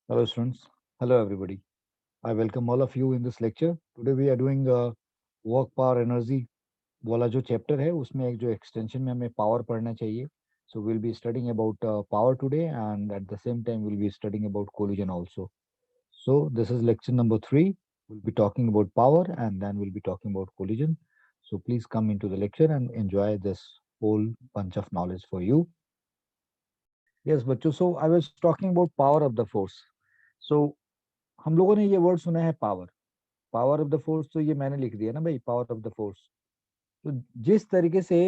Hello students. Hello everybody. I welcome all of you in this lecture. Today we are doing work power energy वाला जो chapter है उसमें एक जो extension में हमें पावर पढ़ना चाहिए. So we'll be studying about power today and at the same time we'll be studying about collision also. So this is lecture number 3. We'll be talking about power and then we'll be talking about collision. So please come into the lecture and enjoy this whole bunch of knowledge for you. Yes बच्चों, so I was talking about power of the force. So हम लोगों ने ये word सुना है power. Power of the force तो ये मैंने लिख दिया ना भाई, पावर ऑफ द फोर्स. तो जिस तरीके से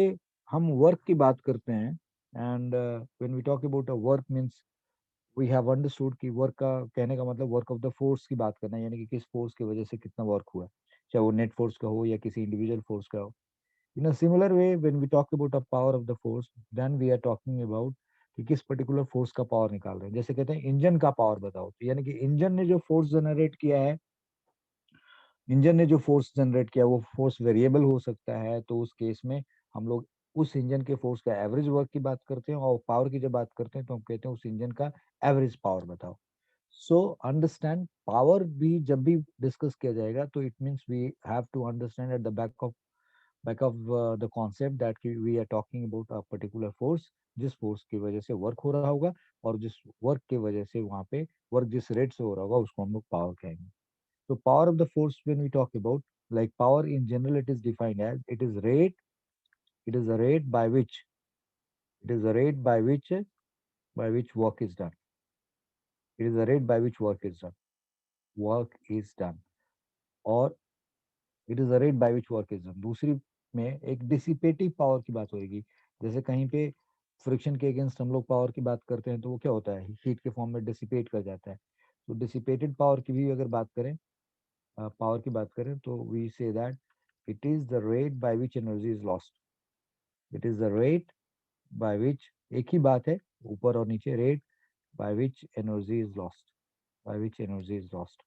हम वर्क की बात करते हैं and when we talk about a work means we have understood कि वर्क का कहने का मतलब वर्क ऑफ द फोर्स की बात करना है, यानी कि किस फोर्स की वजह से कितना वर्क हुआ, चाहे वो नेट फोर्स का हो या किसी इंडिविजुअल फोर्स का हो. In a similar way when we talk about a power of the force then we are talking about कि किस पर्टिकुलर फोर्स का पावर निकाल रहे हैं. जैसे कहते हैं इंजन का पावर बताओ, तो यानी कि इंजन ने जो फोर्स जनरेट किया है, इंजन ने जो फोर्स जनरेट किया वो फोर्स वेरिएबल हो सकता है. तो उस केस में हम लोग उस इंजन के फोर्स का एवरेज वर्क की बात करते हैं, और पावर की जब बात करते हैं तो हम कहते हैं उस इंजन का एवरेज पावर बताओ. सो अंडरस्टैंड, पावर भी जब भी डिस्कस किया जाएगा तो it means we have to understand at the back of the concept that we are talking about a particular force, जिस फोर्स की वजह से वर्क हो रहा होगा, और जिस वर्क की वजह से वहां पे वर्क जिस रेट से हो रहा होगा उसको हम लोग पावर कहेंगे. So power of the force when we talk about, like power in general, it is defined as it is a rate by which it is a rate by which work is done. It is a rate by which work is done. Work is done. और it is a rate by which work is done. दूसरी में एक dissipative power की बात होगी. जैसे कहीं पे फ्रिक्शन के अगेंस्ट हम लोग पावर की बात करते हैं तो वो क्या होता है, हीट के फॉर्म में डिसिपेट कर जाता है. तो डिसिपेटेड पावर की भी अगर बात करें, पावर की बात करें, तो we say that it is the rate by which energy is lost. It is the rate by which, एक ही बात है, ऊपर और नीचे, rate by which energy is lost. By which energy is lost.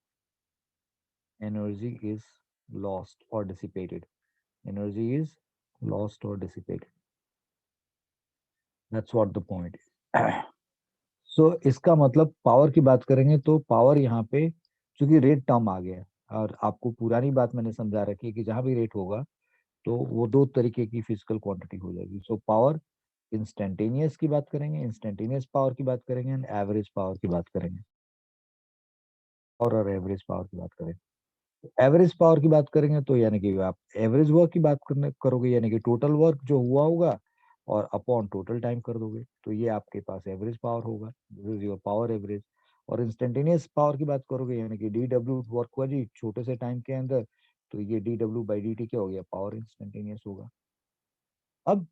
Energy is lost or dissipated. Energy is lost or dissipated. That's what the point is. So इसका मतलब power की बात करेंगे तो पावर यहाँ पे चूंकि रेट टर्म आ गया है, और आपको पुरानी बात मैंने समझा रखी है कि जहां भी रेट होगा तो वो दो तरीके की फिजिकल क्वांटिटी हो जाएगी. सो पावर इंस्टेंटेनियस की बात करेंगे, इंस्टेंटेनियस पावर की बात करेंगे एंड एवरेज पावर की बात करेंगे, और एवरेज पावर की बात करेंगे. एवरेज पावर की बात करेंगे तो यानी कि आप एवरेज वर्क की बात करने करोगे, यानी कि टोटल वर्क जो हुआ होगा और अपॉन टोटल टाइम कर दोगे, तो ये आपके पास एवरेज पावर होगा. This is your power average. और इंस्टेंटेनियस पावर की बात करोगे, यानी कि डी डब्ल्यू वर्क हुआ जी छोटे से टाइम के अंदर, तो ये D W by D T क्या हो गया, पावर इंस्टेंटेनियस होगा. अब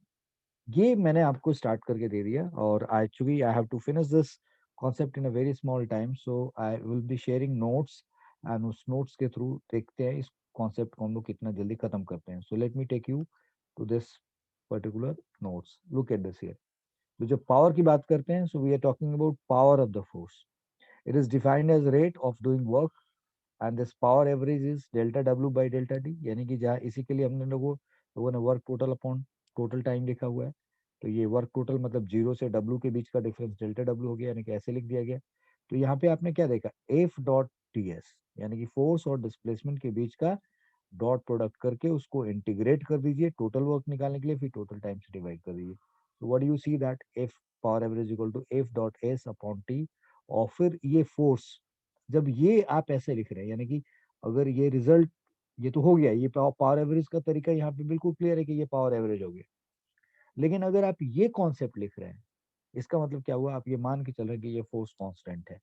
ये मैंने आपको स्टार्ट करके दे दिया, और actually I have to finish this concept in a very small time, so I will be sharing notes, and उस नोट्स के थ्रू देखते हैं इस कॉन्सेप्ट को हम लोग कितना जल्दी खत्म करते हैं. So let me take you to this particular notes. Look at this here. तो जब पावर की बात करते हैं, so we are talking about power of the force. It is defined as rate of doing work, and this power average is delta W by delta T, यानी कि जहाँ इसी के लिए हमने लोगों ने work total upon total time लिखा हुआ है. तो ये वर्क टोटल मतलब जीरो से डब्ल्यू के बीच का डिफरेंस डेल्टा डब्ल्यू हो गया, यानी कि ऐसे लिख दिया गया. तो यहाँ पे आपने क्या देखा, एफ डॉट टी एस, यानी कि फोर्स और डिस्प्लेसमेंट के बीच का डॉट प्रोडक्ट करके उसको इंटीग्रेट कर दीजिए टोटल वर्क निकालने के लिए, फिर टोटल टाइम से डिवाइड कर दीजिए. तो what you see that F power average equal to F dot S upon T. और फिर ये फोर्स, जब ये आप ऐसे लिख रहे हैं, यानी कि अगर ये रिजल्ट, ये तो हो गया, ये पावर एवरेज का तरीका यहाँ पे बिल्कुल क्लियर है कि ये पावर एवरेज हो गया. लेकिन अगर आप ये कॉन्सेप्ट लिख रहे हैं, इसका मतलब क्या हुआ, आप ये मान के चल रहे हैं कि ये फोर्स कांस्टेंट है.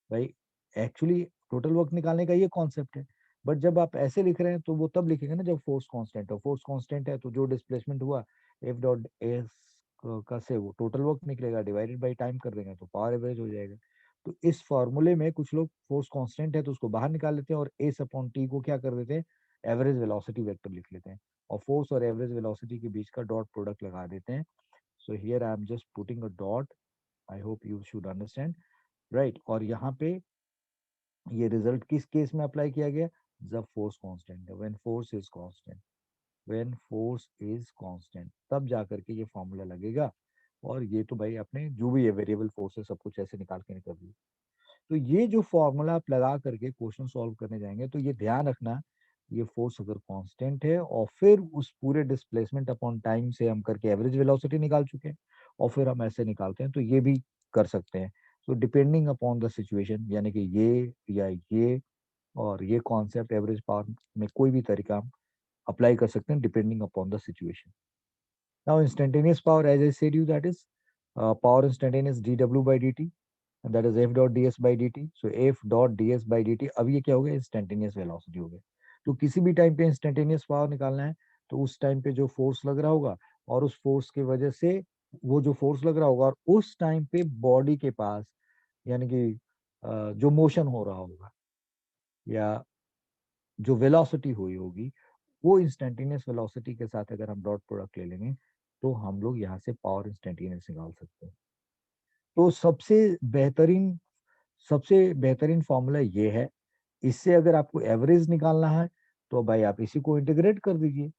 भाई एक्चुअली टोटल वर्क निकालने का ये कॉन्सेप्ट है, बट जब आप ऐसे लिख रहे हैं तो वो तब लिखेंगे ना जब फोर्स कांस्टेंट हो. फोर्स कांस्टेंट है तो जो डिस्प्लेसमेंट हुआ, एफ डॉट एस का से वो टोटल वर्क निकलेगा, डिवाइडेड बाई टाइम कर देंगे तो पावर एवरेज हो जाएगा. तो इस फॉर्मूले में कुछ लोग फोर्स कांस्टेंट है तो उसको बाहर निकाल लेते हैं, और एस अपॉन टी को क्या कर देते हैं, एवरेज वेलोसिटी वेक्टर लिख लेते हैं, और फोर्स और एवरेज वेलोसिटी के बीच का डॉट प्रोडक्ट लगा देते हैं. So here I am just putting a dot. I hope you should understand, right. और यहाँ पे ये रिजल्ट किस केस में अप्लाई किया गया, जब फोर्स कांस्टेंट है, when force is constant. When force is constant तब जाकर के ये फॉर्मूला लगेगा. और ये तो भाई आपने जो भी है वेरिएबल फोर्स है सब कुछ ऐसे निकाल के निकल दिया. तो ये जो फॉर्मूला आप लगा करके क्वेश्चन सॉल्व करने जाएंगे तो ये ध्यान रखना, ये फोर्स अगर कांस्टेंट है और फिर उस पूरे डिस्प्लेसमेंट अपॉन टाइम से हम करके एवरेज वेलोसिटी निकाल चुके हैं और फिर हम ऐसे निकालते हैं, तो ये भी कर सकते हैं। तो डिपेंडिंग अपॉन द सिचुएशन, यानी कि ये या ये और ये कॉन्सेप्ट एवरेज पावर में कोई भी तरीका हम अप्लाई कर सकते हैं depending upon the situation. Now instantaneous power, as I said you, that is power instantaneous dw by dt, and that is f dot ds by dt. So f dot ds by dt, अब ये क्या हो गया, instantaneous velocity हो गया। तो किसी भी टाइम पे इंस्टेंटेनियस पावर निकालना है तो उस टाइम पे जो फोर्स लग रहा होगा और उस फोर्स की वजह से वो जो फोर्स लग रहा होगा और उस टाइम पे बॉडी के पास, यानी कि जो मोशन हो रहा होगा या जो वेलोसिटी हुई होगी, वो इंस्टेंटेनियस वेलोसिटी के साथ अगर हम डॉट प्रोडक्ट ले लेंगे तो हम लोग यहाँ से पावर इंस्टेंटेनियस निकाल सकते हैं। तो सबसे बेहतरीन फॉर्मूला ये है। इससे अगर आपको एवरेज निकालना है तो भाई आप इसी को इंटीग्रेट कर दीजिए।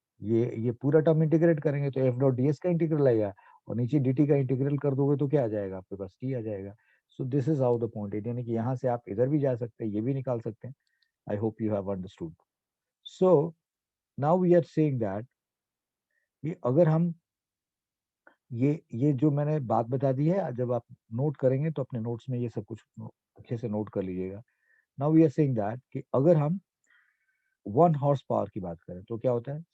ये पूरा टर्म इंटीग्रेट करेंगे तो एफ डॉट डी एस का इंटीग्रल आएगा और नीचे डी टी का इंटीग्रल कर दोगे तो क्या आ जाएगा, आपके पास टी आ जाएगा। सो this is how the point है, यानी कि यहाँ से आप इधर भी जा सकते हैं, ये भी निकाल सकते हैं। I hope you have understood. So now we are saying that कि अगर हम ये जो मैंने बात बता दी है, जब आप नोट करेंगे तो अपने नोट्स में ये सब कुछ अच्छे से नोट कर लीजिएगा। Now we are saying that कि अगर हम 1 हॉर्स पावर की बात करें तो क्या होता है,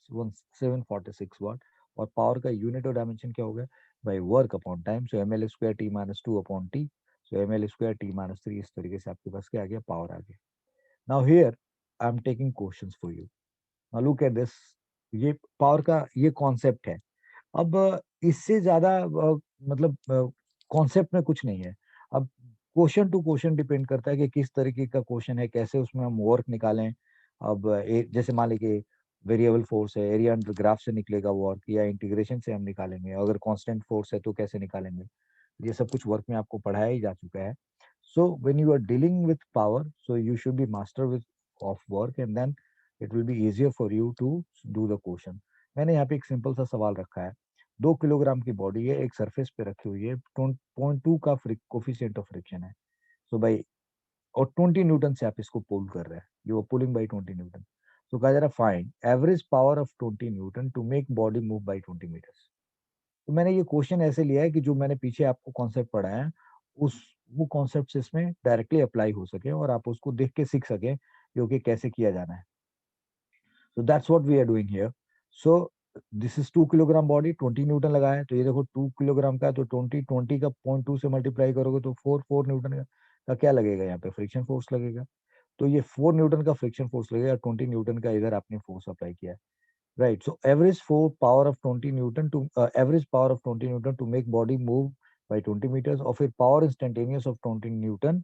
746 वाट। और पावर का यूनिट और डायमेंशन क्या हो गया, by work upon time. So M L square T minus two upon T. So M L square T minus three, इस तरीके से आपके पास क्या आ गया, पावर आ गया। Now here I am taking questions for you. Now look at this. ये power का ये कॉन्सेप्ट है। अब इससे ज्यादा मतलब कॉन्सेप्ट में कुछ नहीं है। अब क्वेश्चन टू क्वेश्चन डिपेंड करता है कि किस तरीके का क्वेश्चन है, कैसे उसमें हम वर्क निकालें। अब जैसे मान लीजिए वेरिएबल फोर्स है, एरिया अंडर ग्राफ से निकलेगा वर्क या इंटीग्रेशन से हम निकालेंगे। अगर कांस्टेंट फोर्स है तो कैसे निकालेंगे, ये सब कुछ वर्क में आपको पढ़ाया ही जा चुका है। So when you are dealing with power, so you should be master with of work and then it will be easier for you to do the question. मैंने यहाँ पे एक सिंपल सा सवाल रखा है। 2 किलोग्राम की बॉडी है, एक सरफेस पे रखी हुई है, 0.2 का कोफिशिएंट ऑफ फ्रिक्शन है। सो भाई, और 20 न्यूटन से आप इसको पुल कर रहे हैं, you are pulling by 20 newton. तो कहा जा रहा है find average power of 20 newton to make body move by 20 metres. तो मैंने ये क्वेश्चन ऐसे लिया है कि जो मैंने पीछे आपको कॉन्सेप्ट पढ़ाया है उस वो कॉन्सेप्ट इसमें डायरेक्टली अप्लाई हो सके और आप उसको देख के सीख सके कि कैसे किया जाना है। So that's what we are doing here. So this is 2 kilogram body, 20 Newton लगा है। तो ये देखो 2 किलोग्राम का है तो 20 का 0.2 से मल्टीप्लाई करोगे तो 4 न्यूटन का क्या लगेगा, यहाँ पे फ्रिक्शन फोर्स लगेगा। तो ये 4 न्यूटन का फ्रिक्शन फोर्स लगेगा, 20 न्यूटन का इधर आपने फोर्स अप्लाई किया है। Right. So average power of 20 newton to make body move by 20 metres, और फिर power instantaneous of 20 newton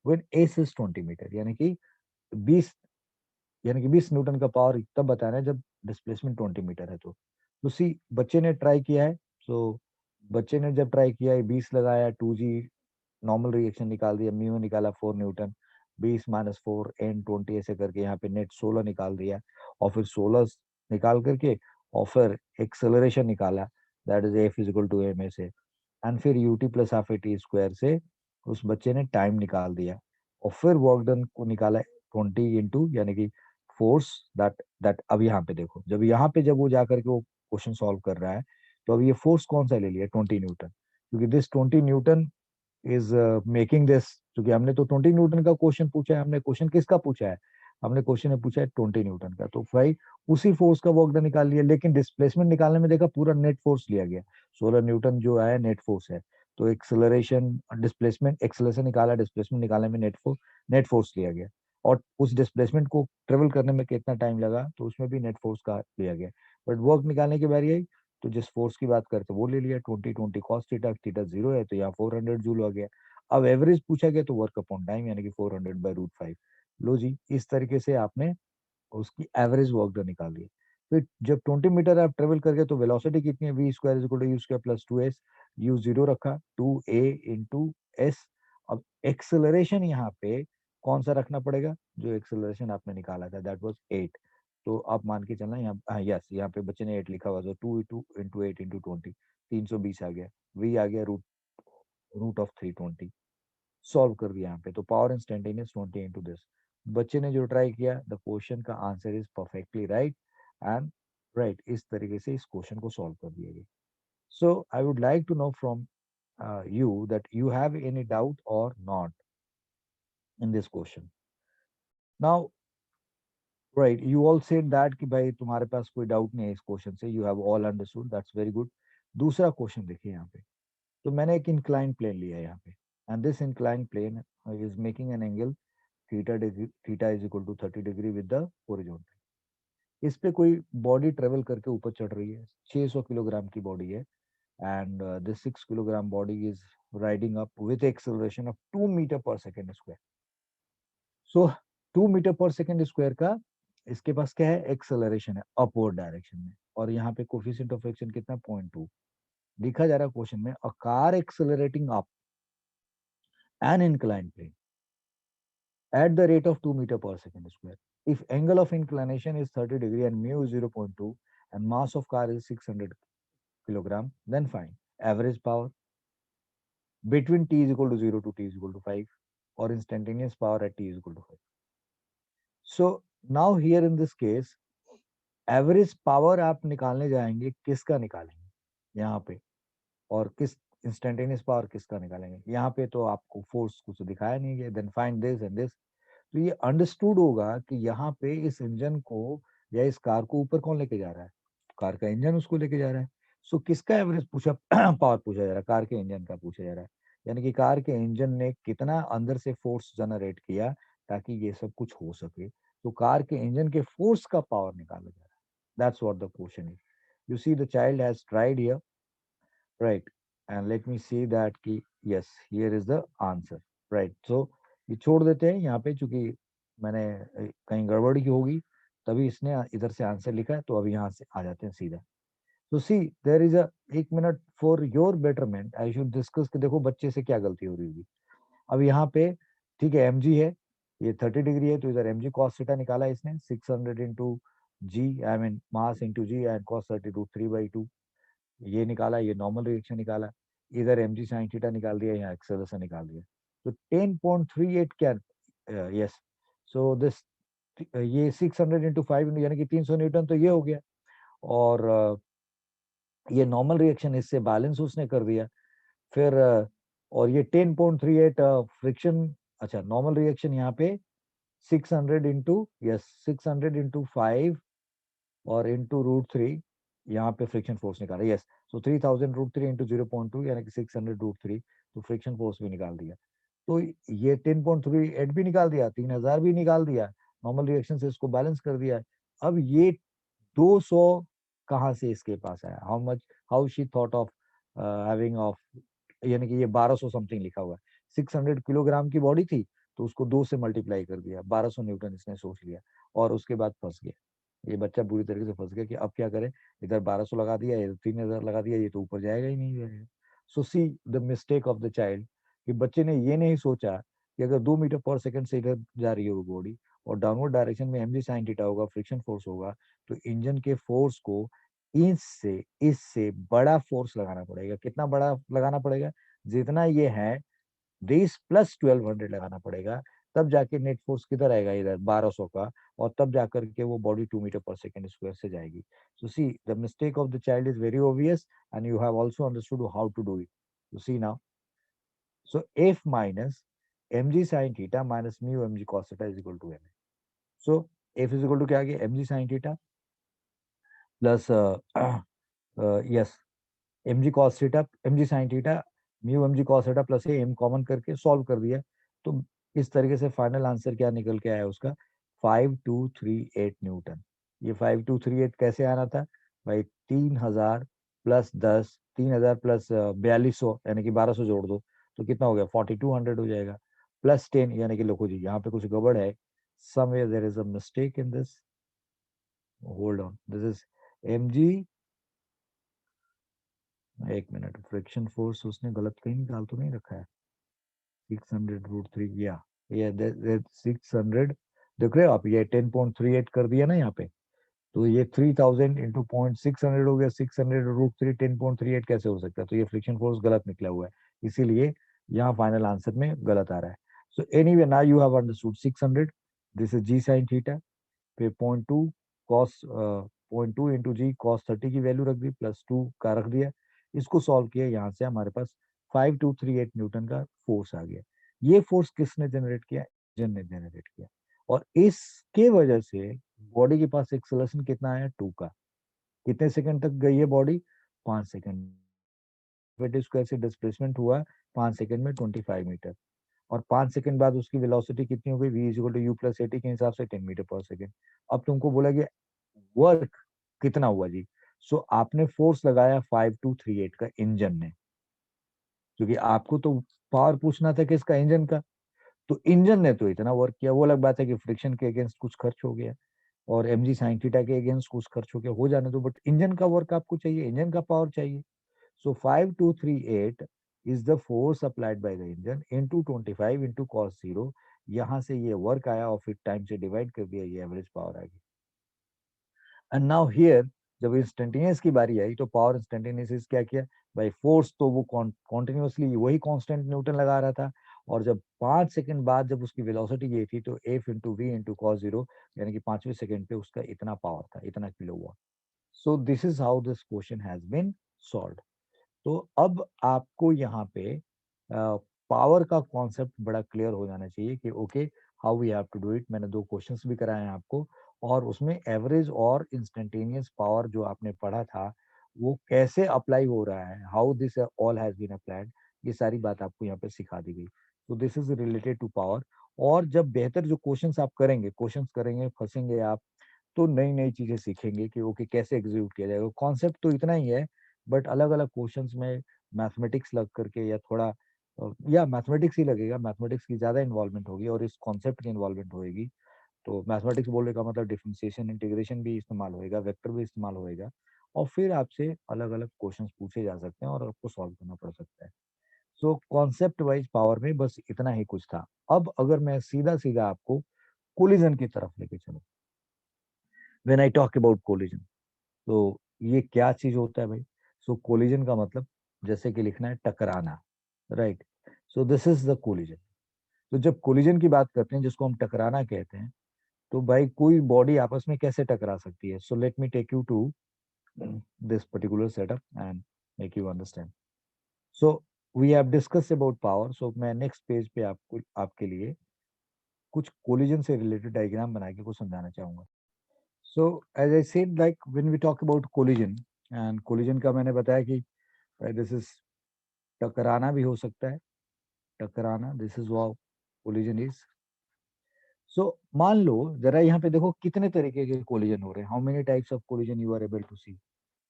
when S is 20 metre, बीस यानी कि 20 न्यूटन का पावर तब बताना है जब डिस्प्लेसमेंट 20 मीटर है। तो सी बच्चे ने ट्राई किया है। सो बच्चे ने जब ट्राई किया है, 20 लगाया, 2G नॉर्मल रिएक्शन निकाल दिया, म्यू निकाला 4 न्यूटन, 20 - 4 N 20 ऐसे करके यहाँ पे नेट 16 निकाल दिया। और फिर 16 निकाल करके और फिर एक्सेलरेशन निकाला, that is F is equal to M A से। एंड फिर U T plus half A T square से उस बच्चे ने टाइम निकाल दिया और फिर वर्क डन को निकाला 20 इंटू, यानी कि फोर्स दैट अब यहाँ पे देखो, जब वो जाकर के वो क्वेश्चन सॉल्व कर रहा है तो अब ये फोर्स कौन सा ले लिया, 20 न्यूटन, क्योंकि this 20 Newton is making this. क्योंकि हमने तो 20 न्यूटन का क्वेश्चन पूछा है, हमने क्वेश्चन किसका पूछा है, हमने क्वेश्चन ने पूछा है 20 न्यूटन का। तो भाई उसी फोर्स का वर्क डन निकाल लिया, लेकिन डिस्प्लेसमेंट निकालने में देखा पूरा नेट फोर्स लिया गया। 16 न्यूटन जो है नेट फोर्स है। तो एक्सेलरेशन निकाला, डिस्प्लेसमेंट निकालने में नेट फोर्स लिया गया। और उस डिस्प्लेसमेंट को ट्रेवल करने में कितना टाइम लगा तो उसमें भी नेट फोर्स का लिया गया। बट वर्क निकालने की बारी आई तो जिस फोर्स की बात करते वो ले लिया, 20 कॉस थीटा, थीटा 0 है तो यहाँ 400 जूल हो गया। अब एवरेज पूछा गया तो वर्क अपॉन टाइम, यानी कि 400/√5। लो जी, इस तरीके से आपने उसकी एवरेज वर्क डन निकाल ली। फिर जब 20 मीटर आप ट्रेवल कर गए तो वेलोसिटी कितनी है, v² = u² + 2s। You zero रखा, 2a × s। अब एक्सेलरेशन यहाँ पे कौन सा रखना पड़ेगा, जो एक्सेलरेशन आपने निकाला था दैट वाज 8। तो आप मान के चलना यहाँ, हाँ यस, यहाँ पे बच्चे ने 8 लिखा हुआ, तो 2 × 8 × 20, 320 आ गया। v आ गया रूट रूट ऑफ 320। सॉल्व कर दिया यहाँ पे, तो पावर इंस्टेंटेनियस 20 इंटू दिस। बच्चे ने जो ट्राई किया, द क्वेश्चन का answer is perfectly right and right, इस तरीके से इस क्वेश्चन को सॉल्व कर दिया गया। So I would like to know from you that you have any doubt or not in this question. Now, right, you all said that कि भाई तुम्हारे पास कोई डाउट नहीं है इस क्वेश्चन से, you have all understood, that's very good. दूसरा question देखिए यहाँ पे, तो मैंने एक इंक्लाइन प्लेन लिया है यहाँ पे, and this inclined plane is making an angle theta is equal to 30 degree with the horizontal. इस पे कोई बॉडी ट्रेवल करके ऊपर चढ़ रही है, 600 किलोग्राम की बॉडी है, and this 6 kilogram body is riding up with acceleration of 2 meter per second square. So 2 metre per second square का इसके पास क्या है, एक्सेलरेशन है अपवर्ड डायरेक्शन में, और यहाँ पे कोफिशिएंट ऑफ फ्रिक्शन कितना 0.2 लिखा जा रहा है क्वेश्चन में, a car accelerating up an inclined plane at the rate of 2 meter per second square. If angle of inclination is 30 degree and mu is 0.2 and mass of car is 600 kilogram, then find average power between t is equal to 0 to t is equal to 5 or instantaneous power at t is equal to 5. So now here in this case, average power आप निकालने जाएंगे, किसका निकालेंगे यहाँ पे, और किस instantaneous power किसका निकालेंगे यहाँ पे, तो आपको फोर्स कुछ दिखाया नहीं है, then find this and this. तो ये अंडरस्टूड होगा कि यहाँ पे इस इंजन को या इस कार को ऊपर कौन लेके जा रहा है, कार का इंजन उसको लेके जा रहा है। सो किसका एवरेज पूछा पावर पूछा जा रहा है, कार के इंजन का पूछा जा रहा है, यानी कि कार के इंजन ने कितना अंदर से फोर्स जनरेट किया ताकि ये सब कुछ हो सके, तो कार के इंजन के फोर्स का पावर निकाला जा रहा है। That's what the question is. You see the child has tried here, right? And let me see that ki yes, here is the answer, right? So ये छोड़ देते हैं यहाँ पे, चूंकि मैंने कहीं गड़बड़ी की होगी तभी इसने इधर से आंसर लिखा है, तो अब यहाँ से आ जाते हैं सीधा। तो सी देयर इज अ, एक minute, for your betterment I should discuss कि देखो बच्चे से क्या गलती हो रही होगी। अब यहाँ पे ठीक है mg है, ये 30 डिग्री है, तो इधर mg cos थीटा निकाला इसने 600 into G, I mean mass into G and cos 30 root 3/2, ये निकाला, ये नॉर्मल रिएक्शन निकाला, इधर mg sin थीटा निकाल दिया, यहाँ एक्सेलरेशन निकाल दिया, तो 10.38 क्या, यस, सो दिस ये 600 इंटू 5 यानी कि 300 न्यूटन, तो ये हो गया, और ये नॉर्मल रिएक्शन इससे बैलेंस उसने कर दिया, फिर और ये 10.38 फ्रिक्शन, अच्छा नॉर्मल रिएक्शन यहाँ पे 600 इंटू, यस 600 इंटू 5 और इंटू रूट 3, यहाँ पे फ्रिक्शन फोर्स निकाला, यस, सो 3000 रूट 3 इंटू 0.2 यानी कि 600 रूट 3, तो फ्रिक्शन फोर्स भी निकाल दिया, तो ये 10.38 भी निकाल दिया, 3000 भी निकाल दिया, नॉर्मल रिएक्शन से इसको बैलेंस कर दिया। अब ये 200 कहाँ से इसके पास आया, how much, how she thought of having of, यानी कि ये 1200 समथिंग लिखा हुआ है, 600 किलोग्राम की बॉडी थी, तो उसको 2 से मल्टीप्लाई कर दिया, 1200 न्यूटन इसने सोच लिया, और उसके बाद फंस गया ये बच्चा, बुरी तरीके से फंस गया कि अब क्या करे, इधर 1200 लगा दिया, इधर 3000 लगा दिया, ये तो ऊपर जाएगा ही नहीं जाएगा। So see the mistake of the child, कि बच्चे ने ये नहीं सोचा कि अगर 2 मीटर पर सेकंड से इधर जा रही है वो बॉडी, और डाउनवर्ड डायरेक्शन में mg sin थीटा होगा, फ्रिक्शन फोर्स होगा, तो इंजन के फोर्स को इससे बड़ा फोर्स लगाना पड़ेगा, कितना बड़ा लगाना पड़ेगा, जितना ये है दिस प्लस 1200 लगाना पड़ेगा, तब जाके नेट फोर्स किधर आएगा, इधर 1200 का, और तब जाकर के वो body 2 metre per second square से जाएगी। So see the mistake of the child is very obvious and you have also understood how to do it. You see now, so f minus mg sin theta minus mu mg cos theta is equal to ma. So f is equal to क्या आ गया, mg sin theta plus yes mg cos theta, mg sin theta mu mg cos theta plus a m common करके solve कर दिया, तो इस तरीके से final answer क्या निकल के आया उसका, 5238 न्यूटन। ये 5238 कैसे आना था भाई, 3000 प्लस 10, 3000 प्लस 4200 यानी कि 1200 जोड़ दो, तो कितना हो गया 4200 हो जाएगा, प्लस 10 यानी कि देखो जी यहाँ पे कुछ गड़बड़ है, somewhere there is a mistake in this, hold on, this is mg, एक मिनट, फ्रिक्शन फोर्स उसने गलत कहीं निकाल तो नहीं रखा है, 600 रूट 3, या ये 600, देख रहे हो आप, ये 10.38 कर दिया ना यहाँ पे, तो ये 3000 इंटू 0.600 हो गया, 600 रूट 3 10.38 कैसे हो सकता है, तो ये फ्रिक्शन फोर्स गलत निकला हुआ है, इसीलिए यहाँ फाइनल आंसर में गलत आ रहा है। So anyway now you have understood 600, this is G sine theta, फिर 0.2 कॉस 0.2 इंटू जी कॉस 30 की वैल्यू रख दी, +2 का रख दिया। इसको सॉल्व किया, यहाँ से हमारे पास 5238 न्यूटन का फोर्स आ गया। ये फोर्स किसने जनरेट किया? इंजन ने जनरेट किया। और इसके वजह से बॉडी के पास एक्सेलरेशन कितना है? 2 का। कितने सेकंड तक गई है बॉडी? 5 सेकंड। स्क्वायर से डिस्प्लेसमेंट हुआ 5 सेकंड में 25 मीटर, और 5 सेकंड बाद उसकी वेलोसिटी कितनी हो गई? v is equal to U plus A T के हिसाब से 10 मीटर पर सेकंड। अब तुमको बोला कि वर्क कितना हुआ जी? सो आपने फोर्स लगाया 5238 का इंजन ने, क्योंकि आपको तो पावर पूछना था किसका? इंजन का। तो इंजन ने तो इतना वर्क किया। वो अलग बात है कि फ्रिक्शन के अगेंस्ट कुछ खर्च हो गया और mg साइन थीटा के अगेंस्ट कुछ खर्च हो गया, हो जाने दो, बट इंजन का वर्क आपको चाहिए, इंजन का पावर चाहिए। So 5238 is the force applied by the engine into 25 into cos 0। यहाँ से ये वर्क आया और फिर टाइम से डिवाइड कर दिया, ये एवरेज पावर आ गई। एंड नाउ हियर जब इंस्टेंटेनियस की बारी आई तो पावर इंस्टेंटेनियस क्या किया भाई? फोर्स तो वो कॉन्टिन्यूसली वही कांस्टेंट न्यूटन लगा रहा था, और जब 5 सेकंड बाद जब उसकी वेलोसिटी ये थी तो F into V into cos zero, यानी कि 5वें सेकंड पे उसका इतना पावर था, इतना किलो हुआ। So this is how this question has been solved. तो अब आपको यहाँ पे पावर का कॉन्सेप्ट बड़ा क्लियर हो जाना चाहिए कि okay how we have to do it. मैंने 2 क्वेश्चंस भी कराए हैं आपको, और उसमें एवरेज और इंस्टेंटेनियस पावर जो आपने पढ़ा था वो कैसे अप्लाई हो रहा है, how this all has been applied, ये सारी बात आपको यहाँ पे सिखा दी गई। तो this is related to power. और जब बेहतर जो क्वेश्चंस आप करेंगे, क्वेश्चंस करेंगे, फंसेंगे आप, तो नई नई चीजें सीखेंगे कि ओके कैसे एग्जीक्यूट किया जाएगा। कॉन्सेप्ट तो इतना ही है, बट अलग अलग क्वेश्चंस में मैथमेटिक्स लग करके या थोड़ा या मैथमेटिक्स ही लगेगा, मैथमेटिक्स की ज्यादा इन्वॉल्वमेंट होगी और इस कॉन्सेप्ट की इन्वॉल्वमेंट होगी। तो मैथमेटिक्स बोलने का मतलब डिफरेंशिएशन इंटीग्रेशन भी इस्तेमाल होएगा, वेक्टर भी इस्तेमाल होएगा, और फिर आपसे अलग अलग क्वेश्चंस पूछे जा सकते हैं और आपको सॉल्व करना पड़ सकता है। सो कॉन्सेप्ट वाइज पावर में बस इतना ही कुछ था। अब अगर मैं सीधा सीधा आपको कोलिजन की तरफ लेके चलूं, when I talk about collision, तो ये क्या चीज होता है भाई? सो कोलिजन का मतलब जैसे कि लिखना है टकराना, right? So this is the collision. तो जब कोलिजन की बात करते हैं, जिसको हम टकराना कहते हैं, तो भाई कोई बॉडी आपस में कैसे टकरा सकती है? So let me take you to this particular setup and make you understand. So we have discuss about power. So मैं नेक्स्ट पेज पे आपको आपके लिए कुछ कोलिजन से रिलेटेड डायग्राम बना के कुछ समझाना चाहूंगा। So as I said, like when we talk about collision, and collision का मैंने बताया कि दिस इज टकराना भी हो सकता है, टकराना, this is what collision is. So मान लो जरा यहाँ पे देखो कितने तरीके के कोलिजन हो रहे हैं, how many types of collision you are able to see.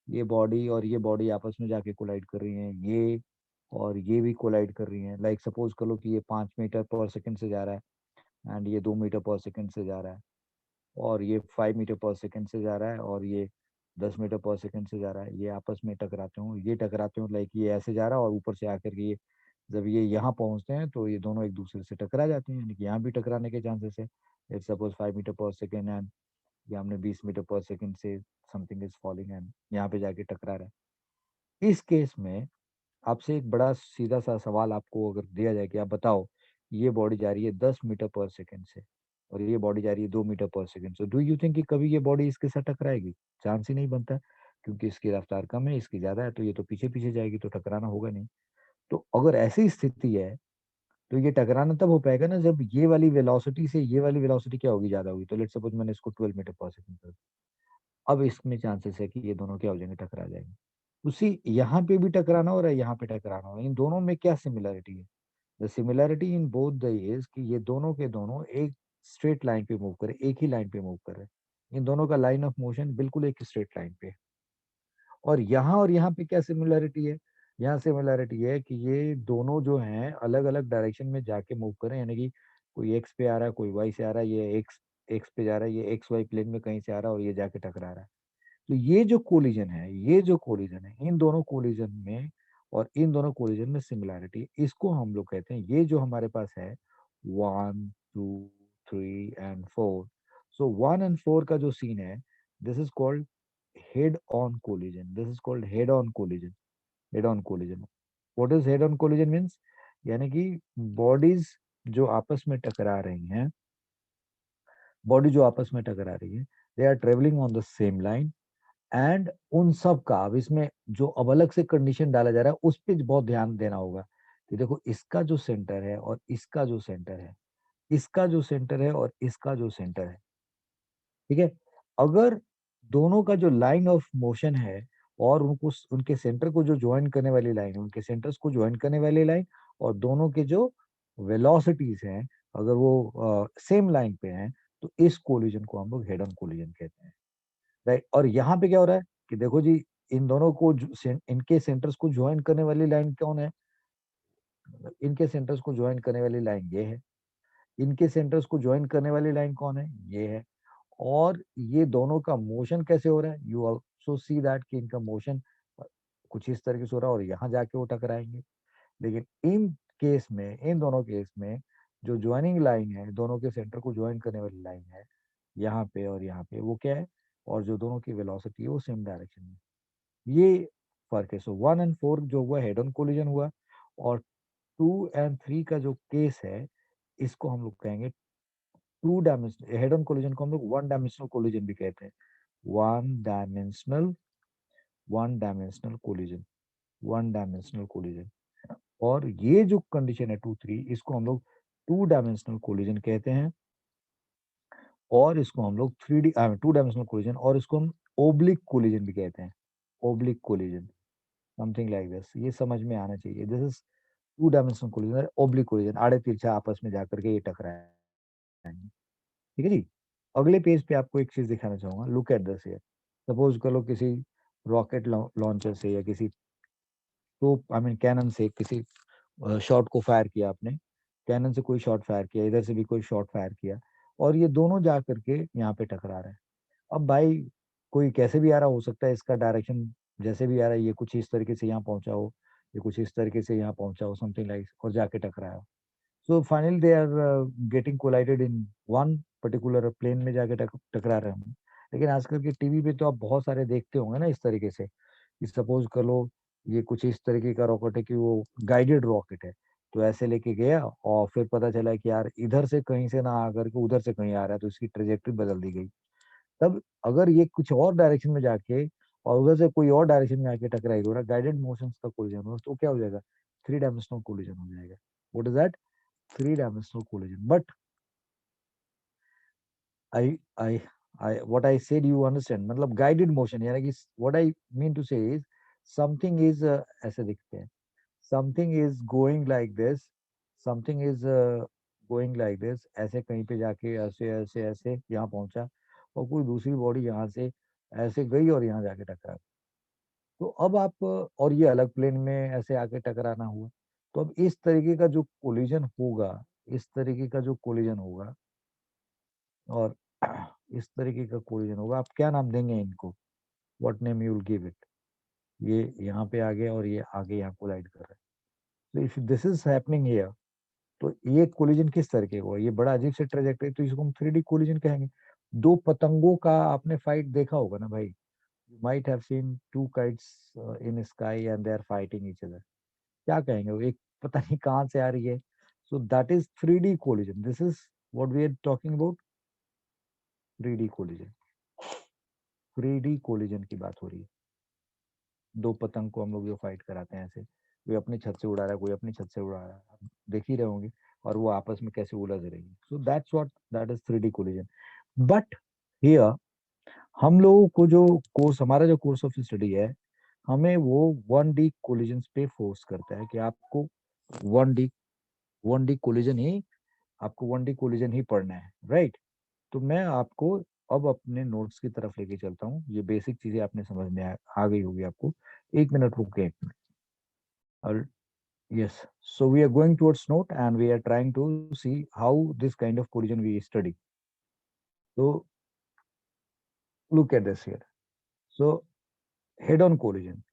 ये बॉडी और ये बॉडी आपस में जाके कोलाइड कर रही हैं, ये और ये भी कोलाइड कर रही हैं। लाइक सपोज कर लो कि ये 5 मीटर पर सेकंड से जा रहा है, एंड ये 2 मीटर पर सेकंड से जा रहा है, और ये 5 मीटर पर सेकंड से जा रहा है, और ये 10 मीटर पर सेकंड से जा रहा है। ये आपस में टकराते हो, ये टकराते हो, लाइक ये ऐसे जा रहा है और ऊपर से आकर के ये जब ये यहाँ पहुंचते हैं तो ये दोनों एक दूसरे से टकरा जाते हैं, यानी कि यहाँ भी टकराने के चांसेस है। It's suppose 5 metre per second, and ये हमने 20 मीटर पर सेकंड से समथिंग इज फॉलिंग एंड यहाँ पे जाके टकरा रहा है। इस केस में आपसे एक बड़ा सीधा सा सवाल आपको अगर दिया जाए कि आप बताओ, ये बॉडी जा रही है 10 मीटर पर सेकंड से और ये बॉडी जा रही है 2 मीटर पर सेकंड से, डू यू थिंक कि कभी ये बॉडी इसके साथ टकराएगी? चांस ही नहीं बनता, क्योंकि इसकी रफ्तार कम है, इसकी ज्यादा है, तो ये तो पीछे पीछे जाएगी, तो टकराना होगा नहीं। तो अगर ऐसी स्थिति है तो ये टकराना तब हो पाएगा ना जब ये वाली वेलोसिटी से ये वाली वेलोसिटी क्या होगी? ज्यादा होगी। तो लेट्स सपोज मैंने इसको 12 मीटर पर सेकंड कर दिया। अब इसमें चांसेस है कि ये दोनों क्या हो जाएंगे? टकरा जाएंगे। उसी यहाँ पे भी टकराना हो रहा है, यहाँ पे टकराना हो रहा है। इन दोनों में क्या सिमिलरिटी है? The similarity in both the is कि ये दोनों के दोनों एक स्ट्रेट लाइन पे मूव करे, एक ही लाइन पे मूव कर रहे हैं। इन दोनों का लाइन ऑफ मोशन बिल्कुल एक स्ट्रेट लाइन पे है। और यहाँ पे क्या सिमिलरिटी है? यहाँ सिमिलरिटी है कि ये दोनों जो हैं अलग अलग डायरेक्शन में जाके मूव करें, यानी कि कोई एक्स पे आ रहा है, कोई वाई से आ रहा है, ये एक्स एक्स पे जा रहा है, ये एक्स वाई प्लेन में कहीं से आ रहा है और ये जाके टकरा रहा है। तो ये जो कोलिजन है, ये जो कोलिजन है, इन दोनों कोलिजन में और इन दोनों कोलिजन में सिमिलैरिटी, इसको हम लोग कहते हैं, ये जो हमारे पास है 1 2 3 एंड 4। सो 1 और 4 का जो सीन है, this is called head on collision, this is called head on collision. Head on collision, what is head on collision means? यानी कि बॉडीज जो आपस में टकरा रही हैं, बॉडी जो आपस में टकरा रही है, they are travelling on the same line, and उन सब का अब इसमें जो अब अलग से कंडीशन डाला जा रहा है उस पर बहुत ध्यान देना होगा कि देखो इसका जो सेंटर है और इसका जो सेंटर है, इसका जो सेंटर है और इसका जो सेंटर है, ठीक है, अगर दोनों का जो लाइन ऑफ मोशन है और उनको उनके सेंटर को जो ज्वाइन करने वाली लाइन है, उनके सेंटर्स को ज्वाइन करने वाली लाइन और दोनों के जो वेलोसिटीज हैं, अगर वो सेम लाइन पे हैं, तो इस कोलिजन को हम लोग हेड ऑन कोलिजन कहते हैं, राइट। और यहाँ पे क्या हो रहा है कि देखो जी, इन दोनों को इनके सेंटर्स को ज्वाइन करने वाली लाइन कौन है, इनके सेंटर्स को ज्वाइन करने वाली लाइन ये है, इनके सेंटर्स को ज्वाइन करने वाली लाइन कौन है, ये है। और ये दोनों का मोशन कैसे हो रहा है, यू ऑल्सो सी दैट कि इनका मोशन कुछ इस तरीके से हो रहा है और यहाँ जाके वो टकराएंगे। लेकिन इन केस में, इन दोनों केस में जो ज्वाइनिंग लाइन है, दोनों के सेंटर को ज्वाइन करने वाली लाइन है यहाँ पे और यहाँ पे, वो क्या है, और जो दोनों की वेलोसिटी है वो सेम डायरेक्शन में, ये फर्क है। सो 1 और 4 जो हुआ हेड ऑन कोलिजन हुआ, और 2 और 3 का जो केस है, इसको हम लोग कहेंगे 2 डायमेंशनल हेड ऑन कोलिजन को हम लोग 1 डायमेंशनल कोलिजन भी कहते हैं। One dimensional one dimensional collision, 1 dimensional collision. और ये जो कंडीशन है 2 3, इसको हम लोग 2 डायमेंशनल कोलिजन कहते हैं, और इसको हम लोग 3D 2 डायमेंशनल कोलिजन, और इसको हम ओब्लिक कोलिजन भी कहते हैं, oblique collision, something like this, ये समझ में आना चाहिए। This is 2 dimensional collision, oblique collision, आड़े तिरछा आपस में जाकर के ये टकराएंगे, ठीक है जी। अगले पेज पे आपको एक चीज दिखाना चाहूंगा, look at this here. Suppose कर लो किसी रॉकेट लॉन्चर से या किसी तो आई मीन कैनन से किसी शॉट को फायर किया आपने, कैनन से कोई शॉट फायर किया, इधर से भी कोई शॉट फायर किया, और ये दोनों जा करके यहाँ पे टकरा रहे हैं। अब भाई कोई कैसे भी आ रहा हो सकता है, इसका डायरेक्शन जैसे भी आ रहा है, ये कुछ इस तरीके से यहाँ पहुंचा हो, ये कुछ इस तरीके से यहाँ पहुंचा हो, समथिंग लाइक, और जाके टकराया हो। So finally they are getting collided in one particular plane में जाके टकरा रहे होंगे। लेकिन आजकल के टीवी पे तो आप बहुत सारे देखते होंगे ना इस तरीके से, कि सपोज कर लो ये कुछ इस तरीके का रॉकेट है कि वो गाइडेड रॉकेट है, तो ऐसे लेके गया और फिर पता चला कि यार इधर से कहीं से ना आकर के उधर से कहीं आ रहा है, तो इसकी ट्रेजेक्ट्री बदल दी गई। तब अगर ये कुछ और डायरेक्शन में जाके और उधर से कोई और डायरेक्शन में आके टकराएगा और गाइडेड मोशन का कोलिजन हो, तो क्या हो जाएगा, 3 डायमेंशनल कोलिजन हो जाएगा। What is that, 3 dimensional collision. But I I I what I said you understand, मतलब guided motion, यानी कि what I mean to say is something is ऐसे दिखते हैं, something is going like this, something is going like this, ऐसे कहीं पे जाके ऐसे ऐसे ऐसे यहाँ पहुंचा, और कोई दूसरी बॉडी यहाँ से ऐसे गई और यहाँ जाके टकरा। तो अब आप और ये अलग प्लेन में ऐसे आके टकराना हुआ, तो अब इस तरीके का जो कोलिजन होगा, इस तरीके का जो कोलिजन होगा और इस तरीके का कोलिजन होगा, आप क्या नाम देंगे इनको, what name you will give it. ये यहाँ पे आ गया और ये आगे यहाँ कोलाइड कर रहा है, तो if this is happening here, तो ये कोलिजन किस तरीके का होगा, ये बड़ा अजीब से ट्रेजेक्टरी, तो इसको हम 3D कोलिजन कहेंगे। दो पतंगों का आपने फाइट देखा होगा ना भाई, you might have seen two kites in sky and they are fighting each other, क्या कहेंगे, वो एक पता नहीं कहाँ से आ रही है, so that is 3D collision, this is what we are talking about, 3D collision. 3D collision की बात हो रही है, दो पतंग को हम लोग जो फाइट कराते हैं ऐसे, कोई अपनी छत से उड़ा रहा है, कोई अपनी छत से उड़ा रहा है, आप देख ही रहे होंगे, और वो आपस में कैसे उलझ रही है। सो that's what, that is 3D collision. But here हम लोगों को जो कोर्स, हमारा जो कोर्स ऑफ स्टडी है, हमें वो 1D कोलिजन पे फोर्स करता है कि आपको 1D 1D कोलिजन ही, आपको 1D कोलिजन ही पढ़ना है, राइट। तो मैं आपको अब अपने नोट्स की तरफ लेके चलता हूँ, ये बेसिक चीजें आपने समझ में आ गई होगी आपको। 1 मिनट रुके, और yes, so we are going towards note and we are trying to see how this kind of collision we study. So look at this here. So head-on collision,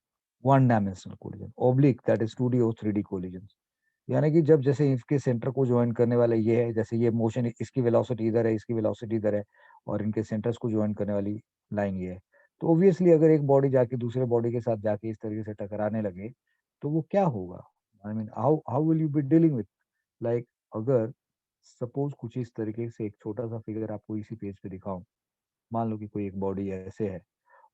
1 dimensional collision, oblique, that is 2D or 3D collisions, यानी कि जब जैसे इसके centre को join करने वाला ये है, जैसे ये मोशन, इसकी वेलोसिटी इधर है, इसकी वेलोसिटी इधर है, और इनके सेंटर्स को ज्वाइन करने वाली लाइन ये है, तो ऑब्वियसली अगर एक बॉडी जाके दूसरे बॉडी के साथ जाके इस तरीके से टकराने लगे, तो वो क्या होगा, I mean how will you be dealing with, like अगर सपोज कुछ इस तरीके से एक छोटा सा फिगर आपको इसी पेज पे दिखाऊं, मान लो कि कोई एक बॉडी ऐसे है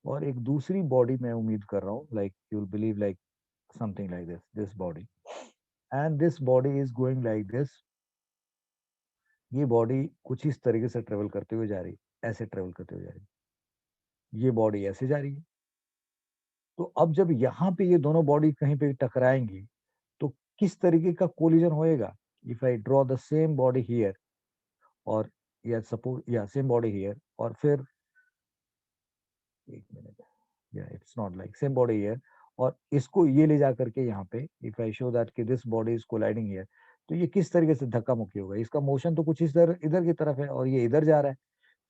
और एक दूसरी बॉडी मैं उम्मीद कर रहा हूँ, like you will believe like something like this body, and this body is going like this. ये बॉडी कुछ इस तरीके से ट्रेवल करते हुए जा रही है, ऐसे ट्रेवल करते हुए जा रही है, ये बॉडी ऐसे जा रही है। तो अब जब यहाँ पे ये दोनों बॉडी कहीं पे टकराएंगी तो किस तरीके का कोलिजन होएगा? If I draw the same body here, और या सपोज या सेम बॉडी हियर, और फिर एक मिनट, या it's not like same body here, और इसको ये ले जा करके यहाँ पे इफ आई शो दैट कि this body is colliding here, तो ये किस तरीके से धक्का मुक्की होगा? इसका मोशन तो कुछ इधर इधर की तरफ है और ये इधर जा रहा है,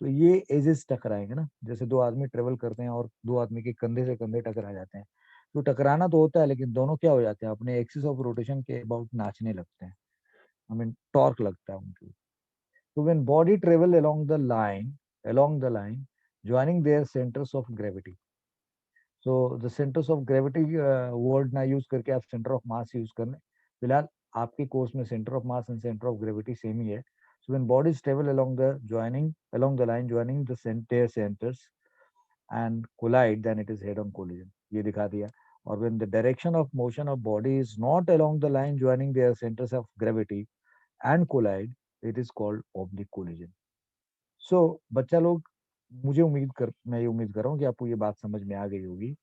तो ये एजेस टकराएंगे ना, जैसे दो आदमी ट्रेवल करते हैं और दो आदमी के कंधे से कंधे टकरा जाते हैं, तो टकराना तो होता है लेकिन दोनों क्या हो जाते हैं, अपने एक्सिस ऑफ रोटेशन के अबाउट नाचने लगते हैं, आई मीन टॉर्क लगता है उनकी। तो when body travel along the line joining their centers of gravity, so the centers of gravity word ना यूज करके आप सेंटर ऑफ मास यूज करने, फिलहाल आपके कोर्स में centre of mass and centre of gravity same ही है। So when bodies travel along the line joining the their centers and collide, then it is head-on collision. ये दिखा दिया। और when the direction of motion of body is not along the line joining their centers of gravity and collide, it is called oblique collision. So बच्चा लोग, मैं ये उम्मीद कर रहा हूँ कि आपको ये बात समझ में आ गई होगी।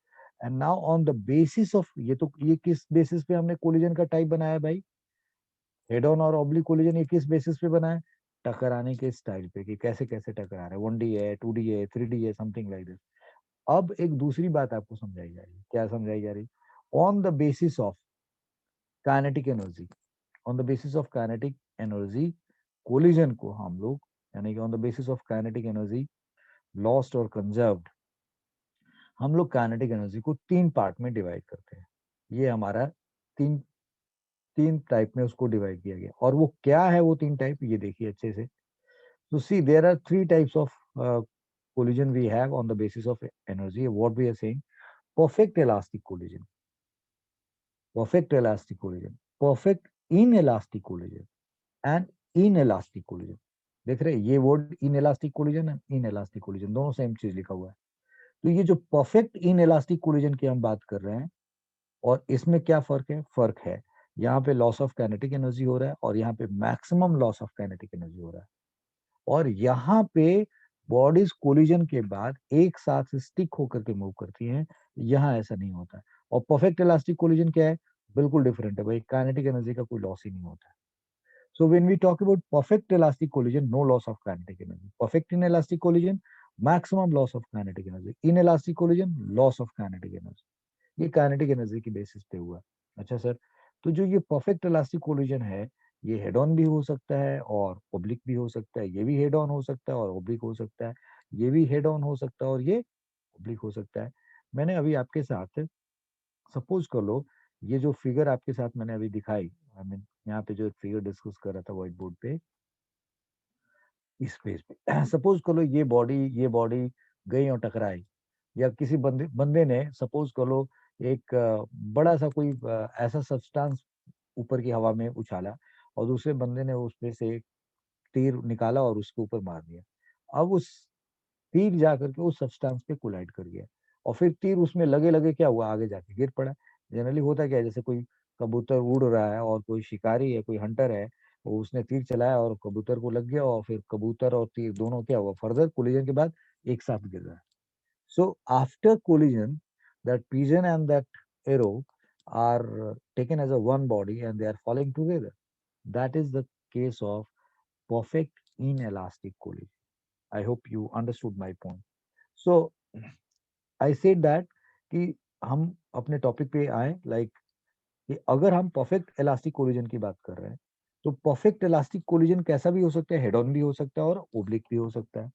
And now on the basis of ये किस बेसिस पे हमने कोलिजन का टाइप बनाया भाई? हेड ऑन और ऑब्लिक कोलिजन ये किस बेसिस पे बना है? टकराने के स्टाइल पे, कि कैसे कैसे टकरा रहा है, 1D है, 2D है, 3D है, समथिंग लाइक दिस। अब एक दूसरी बात आपको समझाई जा रही है, क्या समझाई जा रही? On the basis of kinetic energy, on the basis of kinetic energy collision को हम लोग, यानी कि on the basis of kinetic energy lost और कंजर्व्ड, हम लोग काइनेटिक एनर्जी को तीन पार्ट में डिवाइड करते हैं। ये हमारा तीन तीन टाइप में उसको डिवाइड किया गया, और वो क्या है वो तीन टाइप, ये देखिए अच्छे से। तो see there are three types of collision we have on the basis of energy. What we are saying: perfect elastic collision, perfect elastic collision, perfect inelastic collision, and inelastic collision. देख रहे हैं ये word inelastic collision है, inelastic collision दोनों same चीज लिखा हुआ है। तो ये जो परफेक्ट inelastic collision की हम बात कर रहे हैं, और इसमें क्या फर्क है? फर्क है यहाँ पे लॉस ऑफ काइनेटिक एनर्जी हो रहा है और यहाँ पे maximum loss of kinetic energy हो रहा है। और यहाँ पे बॉडीज कोलिजन के बाद एक साथ स्टिक होकर के मूव करती हैं, यहाँ ऐसा नहीं होता है। और परफेक्ट इलास्टिक कोलिजन क्या है? बिल्कुल डिफरेंट है भाई, काइनेटिक एनर्जी का कोई लॉस ही नहीं होता है। So when we talk about perfect elastic collision, no loss of kinetic energy. Perfect in elastic collision, maximum loss of kinetic energy. In elastic collision, loss of kinetic energy. ये kinetic energy की basis पे हुआ। अच्छा sir, तो जो ये perfect elastic collision है, ये हेड ऑन भी हो सकता है और ओब्लिक भी हो सकता है, ये भी हेड ऑन हो सकता है और ओब्लिक हो सकता है, ये भी हेड ऑन हो सकता है और ये ओब्लिक हो सकता है। मैंने अभी आपके साथ, सपोज कर लो, ये जो फिगर आपके साथ मैंने अभी दिखाई, आई मीन यहाँ पे जो एक फिगर डिस्कस कर रहा था व्हाइट बोर्ड पे, इस पेज पे सपोज कर लो ये बॉडी गई और टकराई, या किसी बंदे बंदे ने सपोज कर लो एक बड़ा सा कोई ऐसा सब्सटेंस ऊपर की हवा में उछाला, और दूसरे बंदे ने उसमें से एक तीर निकाला और उसके ऊपर मार दिया। अब उस तीर जा करके उस सब्सटेंस पे कोलाइड कर गया, और फिर तीर उसमें लगे लगे क्या हुआ, आगे जाके गिर पड़ा। जनरली होता क्या है, जैसे कोई कबूतर उड़ रहा है और कोई शिकारी है, कोई हंटर है, वो उसने तीर चलाया और कबूतर को लग गया, और फिर कबूतर और तीर दोनों क्या हुआ, फर्दर कोलिजन के बाद एक साथ गिर रहा है। So after collision, that pigeon and that arrow are taken as a one body and they are falling together. That is the case of perfect inelastic collision. I hope you understood my point. So I said that कि हम अपने topic पे आए, like कि अगर हम perfect elastic collision की बात कर रहे हैं, तो परफेक्ट इलास्टिक कोलिजन कैसा भी हो सकता है, हेड ऑन भी हो सकता है और ओब्लिक भी हो सकता है।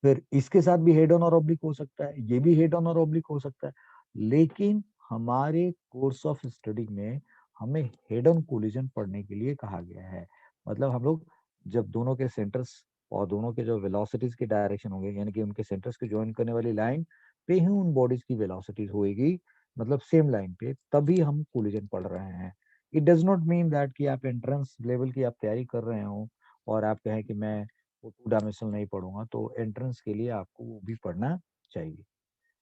फिर इसके साथ भी हेड ऑन और ऑब्लिक हो सकता है, ये भी हेड ऑन और ऑब्लिक हो सकता है। लेकिन हमारे कोर्स ऑफ स्टडी में हमें हेड ऑन कोलिजन पढ़ने के लिए कहा गया है। मतलब हम लोग जब दोनों के सेंटर्स और दोनों के जो वेलोसिटीज के डायरेक्शन होंगे, यानी कि उनके सेंटर्स के ज्वाइन करने वाली लाइन पे ही उन बॉडीज की वेलोसिटीज होएगी, मतलब सेम लाइन पे, तभी हम कोलिजन पढ़ रहे हैं। It does not mean that कि आप एंट्रेंस लेवल की आप तैयारी कर रहे हो और आप कहें कि मैं वो 2 डायमेंशनल नहीं पढ़ूंगा, तो एंट्रेंस के लिए आपको वो भी पढ़ना चाहिए।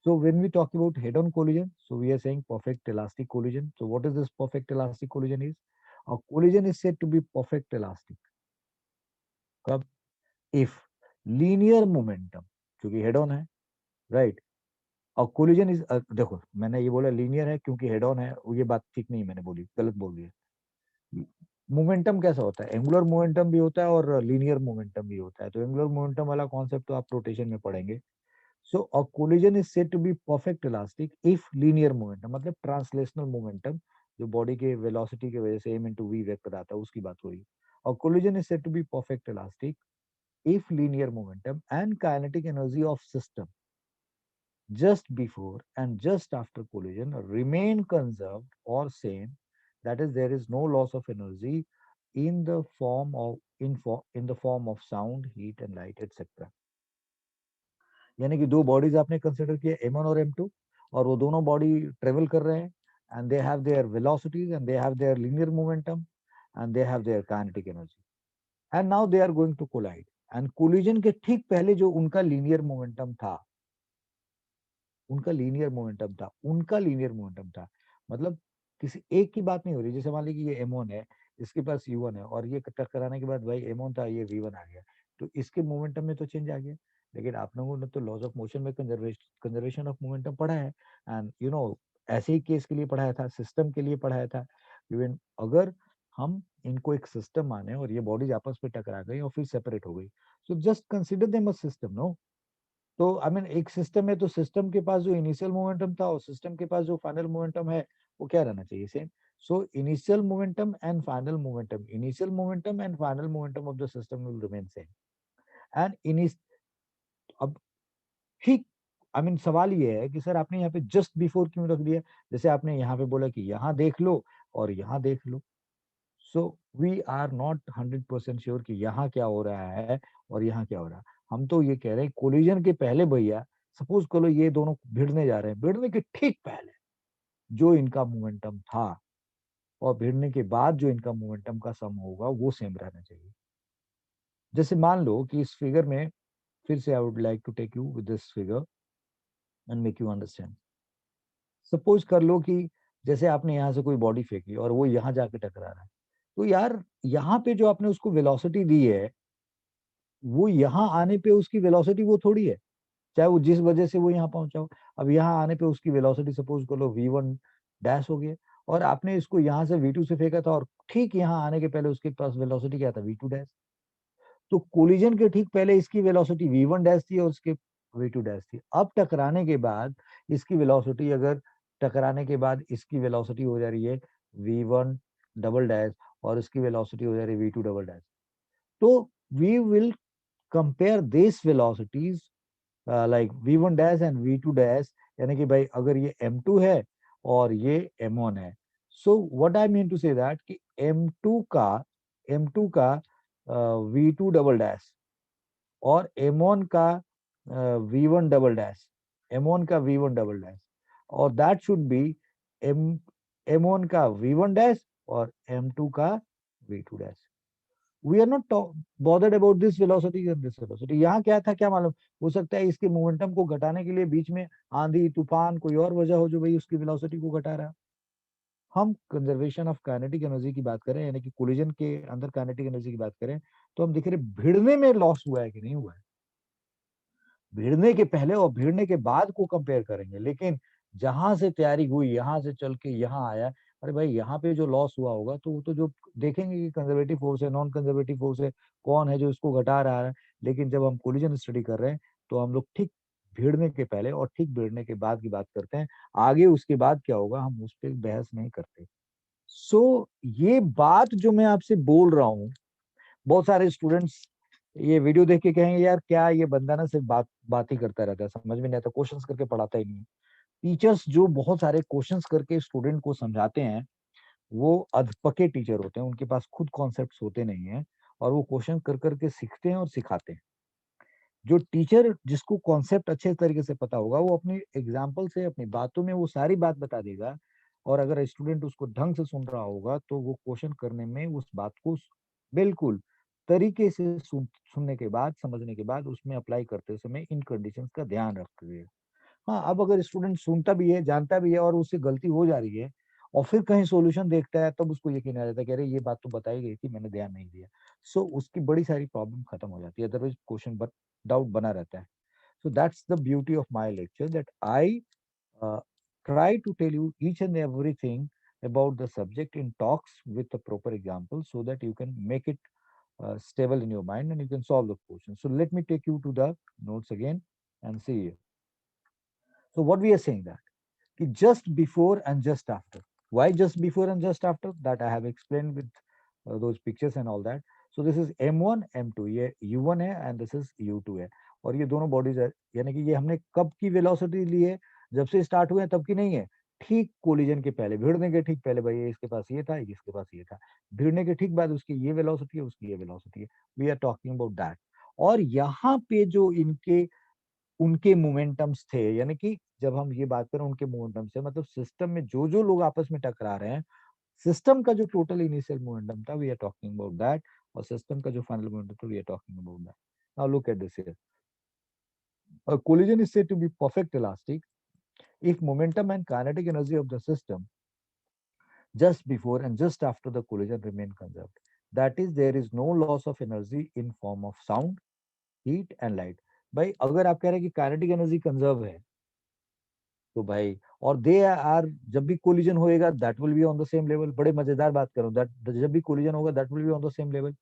So when we talk about head-on collision, so we are saying perfect elastic collision. So what is this perfect elastic collision is? A collision is said to be perfect elastic. कब? If linear momentum, क्योंकि head on है, right? और collision is, देखो मैंने ये बोला linear है क्योंकि हेड ऑन है, ये बात ठीक नहीं मैंने बोली, गलत बोल दिया। मोमेंटम कैसा होता है? एंगुलर मोमेंटम भी होता है और लीनियर मोमेंटम भी होता है। तो एंगुलर मोमेंटम वाला कॉन्सेप्ट तो आप रोटेशन में पढ़ेंगे। So a collision is said to be perfect elastic if linear momentum, मतलब ट्रांसलेशनल मोमेंटम जो बॉडी के वेलोसिटी की वजह से m into v वेक्टर आता है उसकी बात हो रही है। और collision is said to be perfect elastic if linear momentum and kinetic energy of system just before and just after collision remain conserved or same, that is there is no loss of energy in the form of in the form of sound, heat and light etc. यानी कि दो bodies आपने consider किया m1 और m2, और वो दोनों body travel कर रहे हैं and they have their velocities and they have their linear momentum and they have their kinetic energy and now they are going to collide. And collision के ठीक पहले जो उनका लीनियर मोमेंटम था, उनका लीनियर मोमेंटम था, मतलब किसी एक की बात नहीं हो रही। जैसे मान लीजिए ये m1 है, इसके पास u1 है, और ये टकराने के बाद भाई m1 था, ये v1 आ गया, तो इसके मोमेंटम में तो चेंज आ गया। लेकिन आप लोगों ने तो लॉज ऑफ मोशन में कंजर्वेशन ऑफ मोमेंटम पढ़ा है, एंड यू नो ऐसे ही केस के लिए पढ़ाया था, सिस्टम के लिए पढ़ाया था। इवन अगर हम इनको एक सिस्टम माने और ये बॉडीज आपस में टकरा गई और फिर सेपरेट हो गई, so just consider them a system, no? तो आई मीन एक सिस्टम है, तो सिस्टम के पास जो इनिशियल मोमेंटम था और सिस्टम के पास जो फाइनल मोमेंटम है वो क्या रहना चाहिए? Same. So initial momentum and final momentum, initial momentum and final momentum of the system will remain same. And इनिस अब ठीक, आई मीन सवाल ये है कि सर आपने यहाँ पे जस्ट बिफोर क्यों रख दिया? जैसे आपने यहाँ पे बोला कि यहाँ देख लो और यहाँ देख लो। So we are not 100% sure कि यहाँ क्या हो रहा है और यहाँ क्या हो रहा है। हम तो ये कह रहे हैं कोलिजन के पहले भैया, सपोज करो ये दोनों भिड़ने जा रहे हैं, भिड़ने के ठीक पहले जो इनका मोमेंटम था और भिड़ने के बाद जो इनका मोमेंटम का सम होगा वो सेम रहना चाहिए। जैसे मान लो कि इस फिगर में, फिर से I would like to take you with this figure and make you understand. Suppose कर लो कि जैसे आपने यहाँ से कोई बॉडी फेंकी और वो यहाँ जाके टकरा रहा है, तो यार यहाँ पे जो आपने उसको वेलोसिटी दी है, वो यहाँ आने पे उसकी वेलोसिटी वो थोड़ी है, चाहे वो जिस वजह से वो यहाँ पहुंचा हो। अब यहाँ आने पे उसकी वेलोसिटी सपोज कर लो v1 डैश हो गया, और आपने इसको यहाँ से v2 से फेंका था और ठीक यहाँ आने के पहले उसके पास वेलोसिटी क्या था? v2 dash. तो कोलिजन के ठीक पहले इसकी वेलोसिटी v1 डैश थी और उसके v2 डैश थी। अब टकराने के बाद इसकी वेलोसिटी, अगर टकराने के बाद इसकी वेलोसिटी हो जा रही है v1 डबल डैश और इसकी वेलोसिटी हो जा रही है v2 डबल डैश, तो we will compare this velocities like v1 dash and v2 dash. यानी कि भाई अगर ये m2 है और ये m1 है, so what I mean to say that कि m2 का v2 डबल डैश और m1 का v1 डबल डैश, m1 का v1 डबल डैश, और that should be m m1 का v1 डैश और m2 का v2 dash. We are not bothered about this velocity and this velocity. यहाँ क्या था, क्या मालूम, हो सकता है इसके मोमेंटम को घटाने के लिए बीच में आंधी तूफान कोई और वजह हो जो भाई उसकी वेलोसिटी को घटा रहा है। हम कंजर्वेशन ऑफ काइनेटिक एनर्जी की बात करें, यानी कि कोलिजन के अंदर काइनेटिक एनर्जी की बात करें, तो हम देख रहे भिड़ने में लॉस हुआ है कि नहीं हुआ है, भिड़ने के पहले और भिड़ने के बाद को कंपेयर करेंगे। लेकिन जहां से तैयारी हुई, यहाँ से चल के यहाँ आया, अरे भाई यहाँ पे जो लॉस हुआ होगा तो वो तो जो देखेंगे कि कंजर्वेटिव फोर्स है, नॉन कंजर्वेटिव फोर्स है, कौन है जो इसको घटा रहा है। लेकिन जब हम कोलिजन स्टडी कर रहे हैं तो हम लोग ठीक भिड़ने के पहले और ठीक भिड़ने के बाद की बात करते हैं। आगे उसके बाद क्या होगा हम उस पर बहस नहीं करते। सो ये बात जो मैं आपसे बोल रहा हूँ, बहुत सारे स्टूडेंट्स ये वीडियो देख के कहेंगे यार क्या ये बंदा ना सिर्फ बात बात ही करता रहता है, समझ में नहीं आता, क्वेश्चंस करके पढ़ाता ही नहीं है। टीचर्स जो बहुत सारे क्वेश्चंस करके स्टूडेंट को समझाते हैं वो अधपके टीचर होते हैं, उनके पास खुद कॉन्सेप्ट्स होते नहीं है और वो क्वेश्चन कर करके सीखते हैं और सिखाते हैं। जो टीचर जिसको कॉन्सेप्ट अच्छे तरीके से पता होगा वो अपनी एग्जाम्पल से अपनी बातों में वो सारी बात बता देगा, और अगर स्टूडेंट उसको ढंग से सुन रहा होगा तो वो क्वेश्चन करने में उस बात को बिल्कुल तरीके से सुनने के बाद, समझने के बाद उसमें अप्लाई करते समय इन कंडीशंस का ध्यान रखिए। हाँ, अब अगर स्टूडेंट सुनता भी है, जानता भी है और उससे गलती हो जा रही है और फिर कहीं सॉल्यूशन देखता है, तब उसको यकीन आ जाता है कि अरे ये बात तो बताई गई थी, मैंने ध्यान नहीं दिया। सो उसकी बड़ी सारी प्रॉब्लम खत्म हो जाती है, अदरवाइज क्वेश्चन बट डाउट बना रहता है। So that's the beauty of my lecture, that I try to tell you each and everything about the subject in talks with the proper example, so that you can make it stable in your mind and you can solve the question. So let me take you to the notes again and see you. So what we are saying that just before and just after. Why just before and just after? That I have explained with those pictures and all that. So this is M1, M2, ये U1 है and this is U2 है, और ये दोनों bodies है, यानी कि ये हमने कब की वेलोसिटी ली है, जब से स्टार्ट हुए हैं तब की नहीं है, ठीक कोलिजन के पहले, भिड़ने के ठीक पहले, भाई इसके पास ये था, इसके पास ये था, भिड़ने के ठीक बाद उसकी ये वेलोसिटी है, उसकी ये वेलोसिटी है, we are talking about that. और यहाँ पे जो इनके उनके मोमेंटम्स थे, यानी कि जब हम ये बात करें उनके मोमेंटम से, मतलब सिस्टम में जो जो लोग आपस में टकरा रहे हैं, सिस्टम का जो टोटल इनिशियल मोमेंटम था, we are talking about that, और सिस्टम का जो फाइनल मोमेंटम था, we are talking about that. Now look at this here, a collision is said to be perfect elastic if momentum and kinetic energy of the system just before and just after the collision remain conserved, that is there is no loss of energy in form of sound, heat and light। भाई अगर आप कह रहे हैं कि kinetic energy conserve है, तो भाई और दे आर, जब भी कोलिजन होएगा that will be on the same level. बड़े मजेदार बात करूं, दैट जब भी कोलिजन होगा that will be on the same level.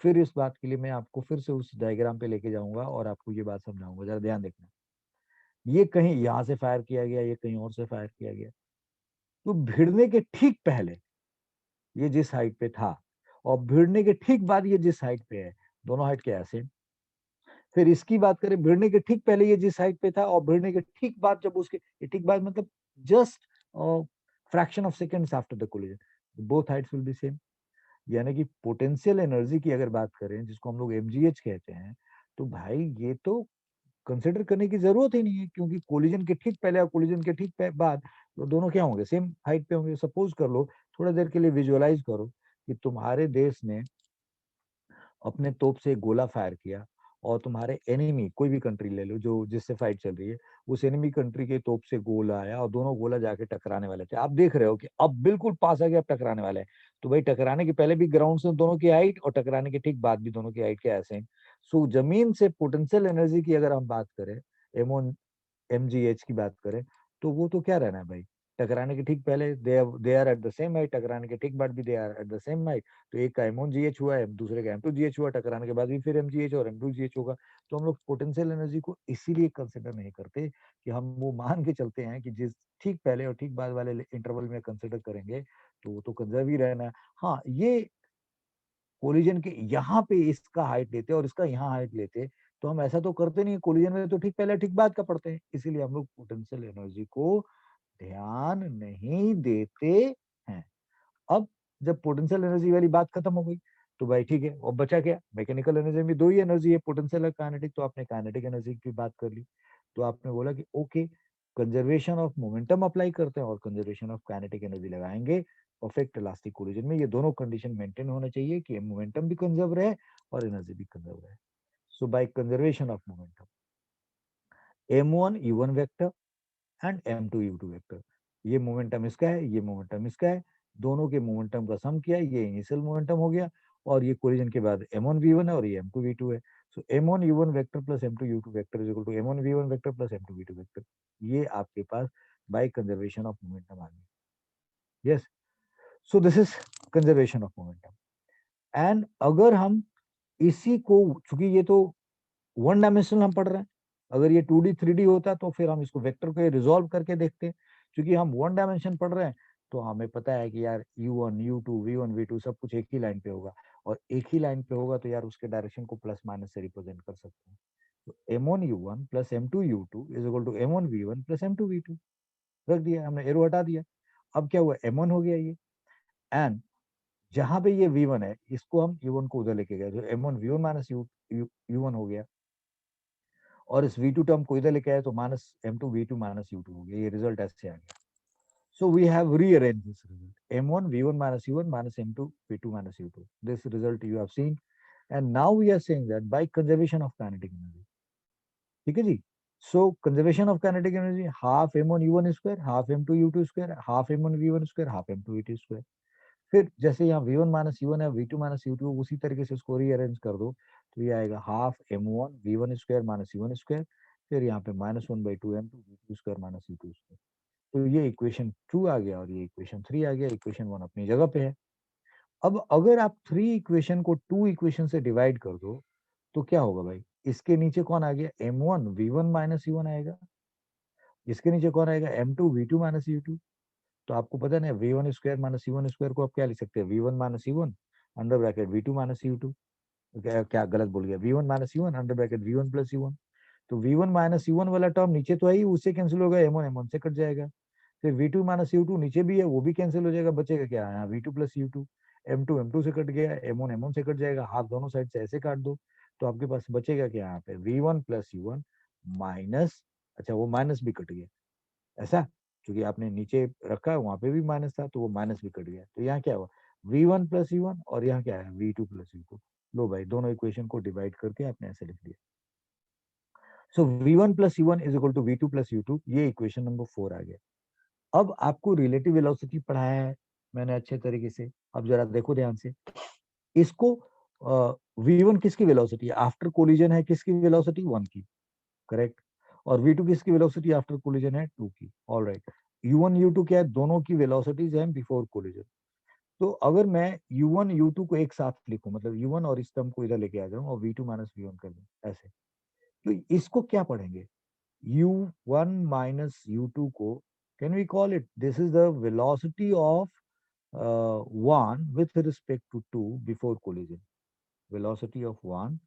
फिर इस बात के लिए मैं आपको फिर से उस डायग्राम पे लेके जाऊंगा और आपको ये बात समझाऊंगा, जरा ध्यान देखना। ये कहीं यहाँ से फायर किया गया, ये कहीं और से फायर किया गया, तो भिड़ने के ठीक पहले ये जिस हाइट पे था और भिड़ने के ठीक बाद ये जिस हाइट पे है, दोनों हाइट क्या है, सेम। फिर इसकी बात करें, भिड़ने के ठीक पहले ये जिस हाइट पे था और भिड़ने के ठीक बाद, जब उसके ठीक बाद मतलब just fraction of seconds after the collision, both Heights will be same. यानी कि पोटेंशियल एनर्जी की अगर बात करें, जिसको हम लोग एमजीएच कहते हैं, तो भाई ये तो कंसिडर करने की जरूरत ही नहीं है, क्योंकि कोलिजन के ठीक पहले और कोलिजन के ठीक बाद तो दोनों क्या होंगे, सेम हाइट पे होंगे। सपोज कर लो, थोड़ा देर के लिए विजुअलाइज करो कि तुम्हारे देश ने अपने तोप से एक गोला फायर किया और तुम्हारे एनिमी, कोई भी कंट्री ले लो जो जिससे फाइट चल रही है, उस एनिमी कंट्री के तोप से गोला आया और दोनों गोला जाके टकराने वाले थे। आप देख रहे हो कि अब बिल्कुल पास आ गया, अब टकराने वाले हैं। तो भाई टकराने के पहले भी ग्राउंड से दोनों की हाइट और टकराने के ठीक बाद भी दोनों की हाइट क्या ऐसे। सो जमीन से पोटेंशियल एनर्जी की अगर हम बात करें, एम एमजीएच की बात करें, तो वो तो क्या रहना है भाई, टकराने के ठीक पहले they are at the same height, टकराने के ठीक बाद भी they are at the same height. तो एक का एम जीएच हुआ है, दूसरे का M2GH हुआ, टकराने के बाद भी फिर एमजीएच और M2GH होगा। तो हम लोग पोटेंशियल एनर्जी को इसीलिए कंसिडर नहीं करते कि हम वो मान के चलते हैं कि जिस ठीक पहले और ठीक बाद वाले इंटरवल में कंसिडर करेंगे तो वो तो कंजर्व ही रहना है। हाँ, ये कोलिजन के यहाँ पे इसका हाइट लेते और इसका यहाँ हाइट लेते, तो हम ऐसा तो करते नहीं, कोलिजन में तो ठीक पहले ठीक बाद का पढ़ते हैं, इसीलिए हम लोग पोटेंशियल एनर्जी को ध्यान नहीं देते हैं। अब जब पोटेंशियल एनर्जी वाली बात खत्म हो गई, तो भाई ठीक है, अब बचा क्या, मैकेनिकल एनर्जी में दो ही एनर्जी है, पोटेंशियल और काइनेटिक। तो आपने काइनेटिक एनर्जी की बात कर ली, तो आपने बोला कि okay, conservation of momentum apply करते हैं और कंजर्वेशन ऑफ काइनेटिक एनर्जी लगाएंगे परफेक्ट इलास्टिक कोलिजन में। ये दोनों कंडीशन मेंटेन होना चाहिए कि मोमेंटम भी कंजर्व रहे और एनर्जी भी कंजर्व रहे। So by conservation of momentum, m1 u1 vector and m2 u2 vector, ये मोमेंटम इसका है, ये मोमेंटम इसका है, दोनों के मोमेंटम का सम किया, ये इनिशियल मोमेंटम हो गया, और ये कोलिजन के बाद m1 v1 है और ये m2 v2 है। सो m1 u1 vector plus m2 u2 vector is equal to m1 v1 vector plus m2 v2 vector. ये आपके पास बाय कंजर्वेशन ऑफ मोमेंटम आ गया। Yes, so this is conservation of momentum. And अगर हम इसी को, चूंकि ये तो वन डायमेंशनल हम पढ़ रहे हैं, अगर ये 2D 3D होता तो फिर हम इसको वेक्टर को रिजॉल्व करके देखते हैं। क्योंकि हम वन डायमेंशन पढ़ रहे हैं तो हमें पता है कि यार u1 u2 v1 v2 सब कुछ एक ही लाइन पे होगा, और एक ही लाइन पे होगा तो यार उसके डायरेक्शन को प्लस माइनस से रिप्रेजेंट कर सकते हैं। तो m1 u1 plus m2 u2 is equal to m1 v1 plus m2 v2, रख दिया हमने, एरो हटा दिया। अब क्या हुआ, m1 हो गया ये, एंड जहां पे ये v1 है इसको हम u1 को उधर लेके गए, तो m1 v1 माइनस u1 हो गया। और इस V2 टर्म को इधर लेके आए तो minus M2 V2 minus U2 हो गया, ये रिजल्ट ऐसे आ गया. So we have rearranged this result. M1 V1 minus U1 minus M2 V2 minus U2. This result you have seen. And now we are saying that by conservation of kinetic energy. ठीक है जी. So conservation of kinetic energy, half M1 U1 square, half M2 U2 square, half M1 V1 square, half M2 V2 square. फिर जैसे यहाँ V1 minus U1 है, V2 minus U2, उसी तरीके से उसको रीअरेंज कर दो तो ये आएगा half M1 V1 square minus U1 square, फिर यहाँ पे -1/2 M2 V2 square minus U2 square. तो ये इक्वेशन 2 आ गया और ये इक्वेशन 3 आ गया. इक्वेशन 1 अपनी जगह पे है. अब अगर आप 3 इक्वेशन को 2 इक्वेशन से डिवाइड कर दो तो क्या होगा भाई, इसके नीचे कौन आ गया, M1 V1 माइनस U1 आएगा, इसके नीचे कौन आएगा, M2 V2 माइनस U2. तो आपको पता नहीं V1 square minus U1 square को आप क्या लिख सकते हैं, V1 minus U1 under bracket V2 minus U2. क्या गलत बोल गया, V1 minus U1 under bracket V1 plus U1. तो V1 माइनस U1 वाला टर्म नीचे तो है ही, उससे कैंसिल होगा, M1 M1 से कट जाएगा. फिर V2 माइनस U2 नीचे भी है, वो भी कैंसिल हो जाएगा, बचेगा क्या, यहाँ V2 plus U2. M2 M2 से कट गया, M1 M1 से कट जाएगा, हाफ दोनों साइड से ऐसे काट दो तो आपके पास बचेगा क्या, यहाँ पे V1 प्लस U1 माइनस, अच्छा वो माइनस भी कट गया ऐसा, क्योंकि आपने नीचे रखा वहां पे भी माइनस था तो वो माइनस भी कट गया. तो यहाँ क्या हुआ, V1 प्लस U1 और यहाँ क्या है V2 प्लस U2. लो भाई दोनों इक्वेशन को डिवाइड करके आपने ऐसे लिख दिया. So V1 plus U1 is equal to V2 plus U2, ये इक्वेशन नंबर 4 आ गया. अब आपको रिलेटिव वेलोसिटी पढ़ाया है मैंने अच्छे तरीके से. अब जरा देखो ध्यान से, इसको V1 किसकी वेलोसिटी है आफ्टर कोलिजन है, किसकी वेलोसिटी 1 की, करेक्ट. और V2 किसकी वेलोसिटी आफ्टर कोलिजन है 2 की. ऑलराइट. U1 U2 क्या है, दोनों की वेलोसिटीज हैं बिफोर कोलिजन. तो अगर मैं U1 U2 को एक साथ लिखूं, मतलब U1 और इस टर्म को इधर लेके आ जाऊं और V2 माइनस V1 कर दूं ऐसे, तो इसको क्या पढ़ेंगे, U1 minus U2 को can we call it, this is the velocity of 1 with respect to 2 before collision. Velocity of 1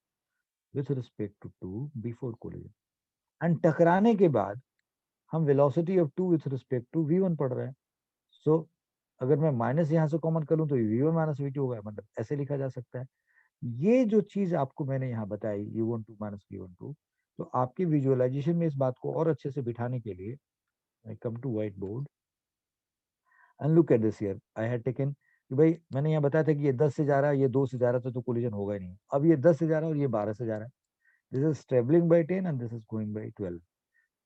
with respect to 2 before collision. And टकराने के बाद हम velocity of 2 with respect to V1 पढ़ रहे हैं. So अगर मैं माइनस यहाँ से कॉमन कर लूं तो V1 माइनस V2 होगा, मतलब ऐसे लिखा जा सकता है. ये जो चीज आपको मैंने यहाँ बताई U12 माइनस V12, तो आपके विजुअलाइजेशन में इस बात को और अच्छे से बिठाने के लिए I come to whiteboard and look at this here. I had taken कि भाई मैंने यहाँ बताया था कि ये 10 से जा रहा है, ये 2 से जा रहा था तो कोलिजन होगा ही नहीं. अब ये 10 से जा रहा है और ये 12 से जा रहा है. This is travelling bye 10 and this is going by 12.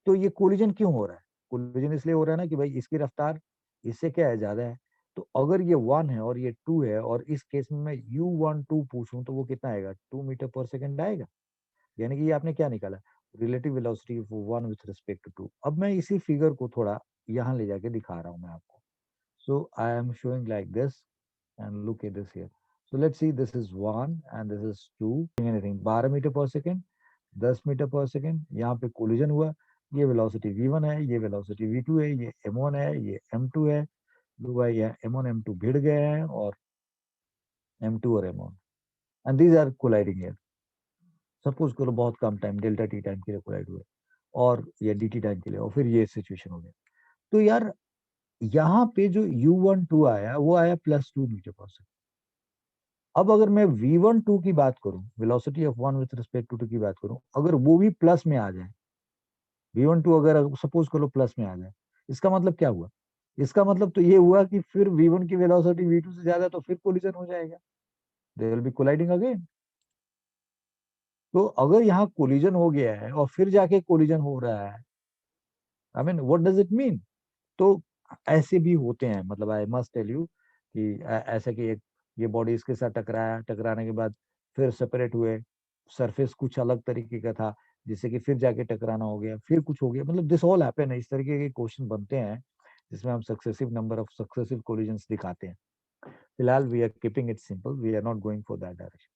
तो ये कोलिजन क्यों हो रहा है, कोलिजन इसलिए हो रहा है ना कि भाई इसकी रफ्तार इससे क्या है, ज्यादा है. तो अगर ये 1 है और ये 2 है और इस केस में मैं U12 पूछूं तो वो कितना आएगा, 2 मीटर पर सेकेंड आएगा. यानी कि ये आपने क्या निकाला, relative velocity of 1 with respect to 2. अब मैं इसी फिगर को थोड़ा यहाँ ले जाके दिखा रहा हूँ मैं आपको. So I am showing like this and look at this here. So let's see, this is 1 and this is 2. Anything 12 metre per second, 10 metre per second, यहाँ पे कोलिजन हुआ. ये वेलोसिटी V1 है, ये वेलोसिटी V2 है, ये M1 है, ये M2 है. लो भाई ये M1 M2 भिड़ गए हैं और M2 और M1 and these are colliding here. Suppose करो बहुत कम टाइम डेल्टा टी टाइम के लिए कोलाइड हुए और ये dt टाइम के लिए, और फिर ये सिचुएशन हो गया. तो यार यहाँ पे जो U12 आया वो आया +2 मीटर पर सेकेंड. अब अगर मैं V12 की बात करूं, velocity of 1 with respect to 2 की बात करूं, अगर वो भी प्लस में आ जाए, V12 अगर सपोज करो प्लस में आ जाए, इसका मतलब क्या हुआ, इसका मतलब तो ये हुआ कि फिर V1 की वेलोसिटी V2 से ज्यादा, तो फिर कोलिजन हो जाएगा, they will be colliding again. तो अगर यहाँ कोलिजन हो गया है और फिर जाके कोलिजन हो रहा है, I mean what does it mean. तो ऐसे भी होते हैं, मतलब आई मस्ट टेल यू कि ऐसा कि एक ये बॉडी इसके साथ टकराया, टकराने के बाद फिर सेपरेट हुए, सरफेस कुछ अलग तरीके का था जिससे कि फिर जाके टकराना हो गया, फिर कुछ हो गया, मतलब दिस ऑल हैपन है. इस तरीके के क्वेश्चन बनते हैं जिसमें हम successive number of successive collisions दिखाते हैं. फिलहाल we are keeping it simple, we are not going for that direction.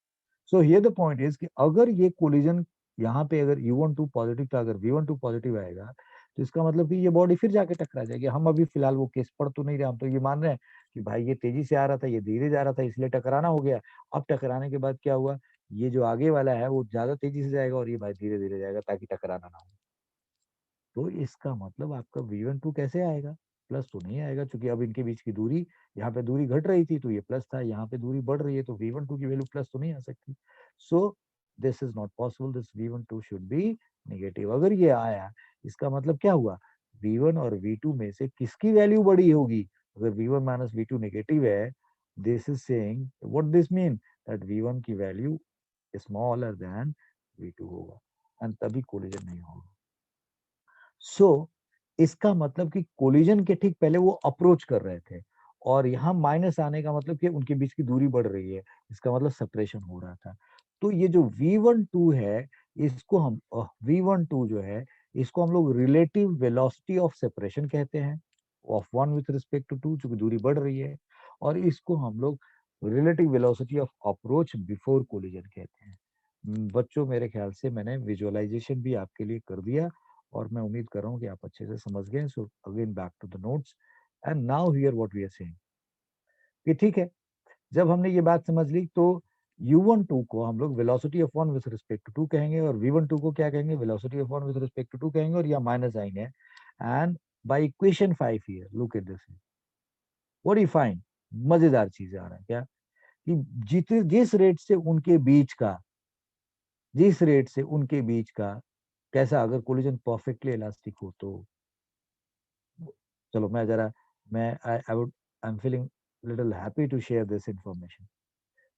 So here the point is कि अगर ये कोलिजन यहाँ पे अगर U12 पॉजिटिव था, अगर V12 पॉजिटिव आएगा तो इसका मतलब कि ये बॉडी फिर जाके टकरा जाएगी. हम अभी फिलहाल वो केस पढ़ तो नहीं रहे, हम तो ये मान रहे हैं कि भाई ये तेजी से आ रहा था, ये धीरे जा रहा था, इसलिए टकराना हो गया. अब टकराने के बाद क्या हुआ, ये जो आगे वाला है वो ज्यादा तेजी से जाएगा और ये भाई धीरे धीरे जाएगा ताकि टकराना ना हो. तो इसका मतलब आपका V12 कैसे आएगा, प्लस तो नहीं आएगा, क्योंकि अब इनके बीच की दूरी, यहाँ पे दूरी घट रही थी तो ये प्लस था, यहाँ पे दूरी बढ़ रही है तो V12 की वैल्यू प्लस तो नहीं आ सकती. सो this is not possible, this V12 should be negative. अगर ये आया इसका मतलब क्या हुआ, V1 और V2 में से किसकी वैल्यू बड़ी होगी। अगर V1 माइनस V2 नेगेटिव है, this is saying what this mean, that V1 की वैल्यू स्मॉलर देन V2 होगा, एंड तभी कोलिजन नहीं होगा। सो इसका मतलब कि कोलिजन के ठीक पहले वो अप्रोच कर रहे थे, और यहाँ माइनस आने का मतलब कि उनके बीच की दूरी बढ़ रही है, इसका मतलब सेपरेशन हो रहा था। तो ये जो V12 है, इसको हम V12 जो है, इसको हम लोग रिलेटिव वेलोसिटी ऑफ सेपरेशन कहते हैं, of one with respect to two, चूंकि दूरी बढ़ रही है। और इसको हम लोग relative velocity of approach before collision कहते हैं। बच्चों, मेरे ख्याल से मैंने विजुअलाइजेशन भी आपके लिए कर दिया, और मैं उम्मीद कर रहा हूँ कि आप अच्छे से समझ गए। So again back to the notes, and now here what we are saying, कि ठीक है, जब हमने ये बात समझ ली तो u12 को हम लोग velocity of one with respect to two कहेंगे, और v12 को क्या कहेंगे, velocity of one with respect to two कहेंगे, और यहाँ माइनस साइन है। And by equation 5 here look at this, what you find, मजेदार चीज आ रहा है क्या, कि जिस रेट से उनके बीच का, जिस रेट से उनके बीच का कैसा, अगर कोलिजन परफेक्टली इलास्टिक हो तो, चलो मैं जरा, मैं I would, I am feeling little happy to share this information.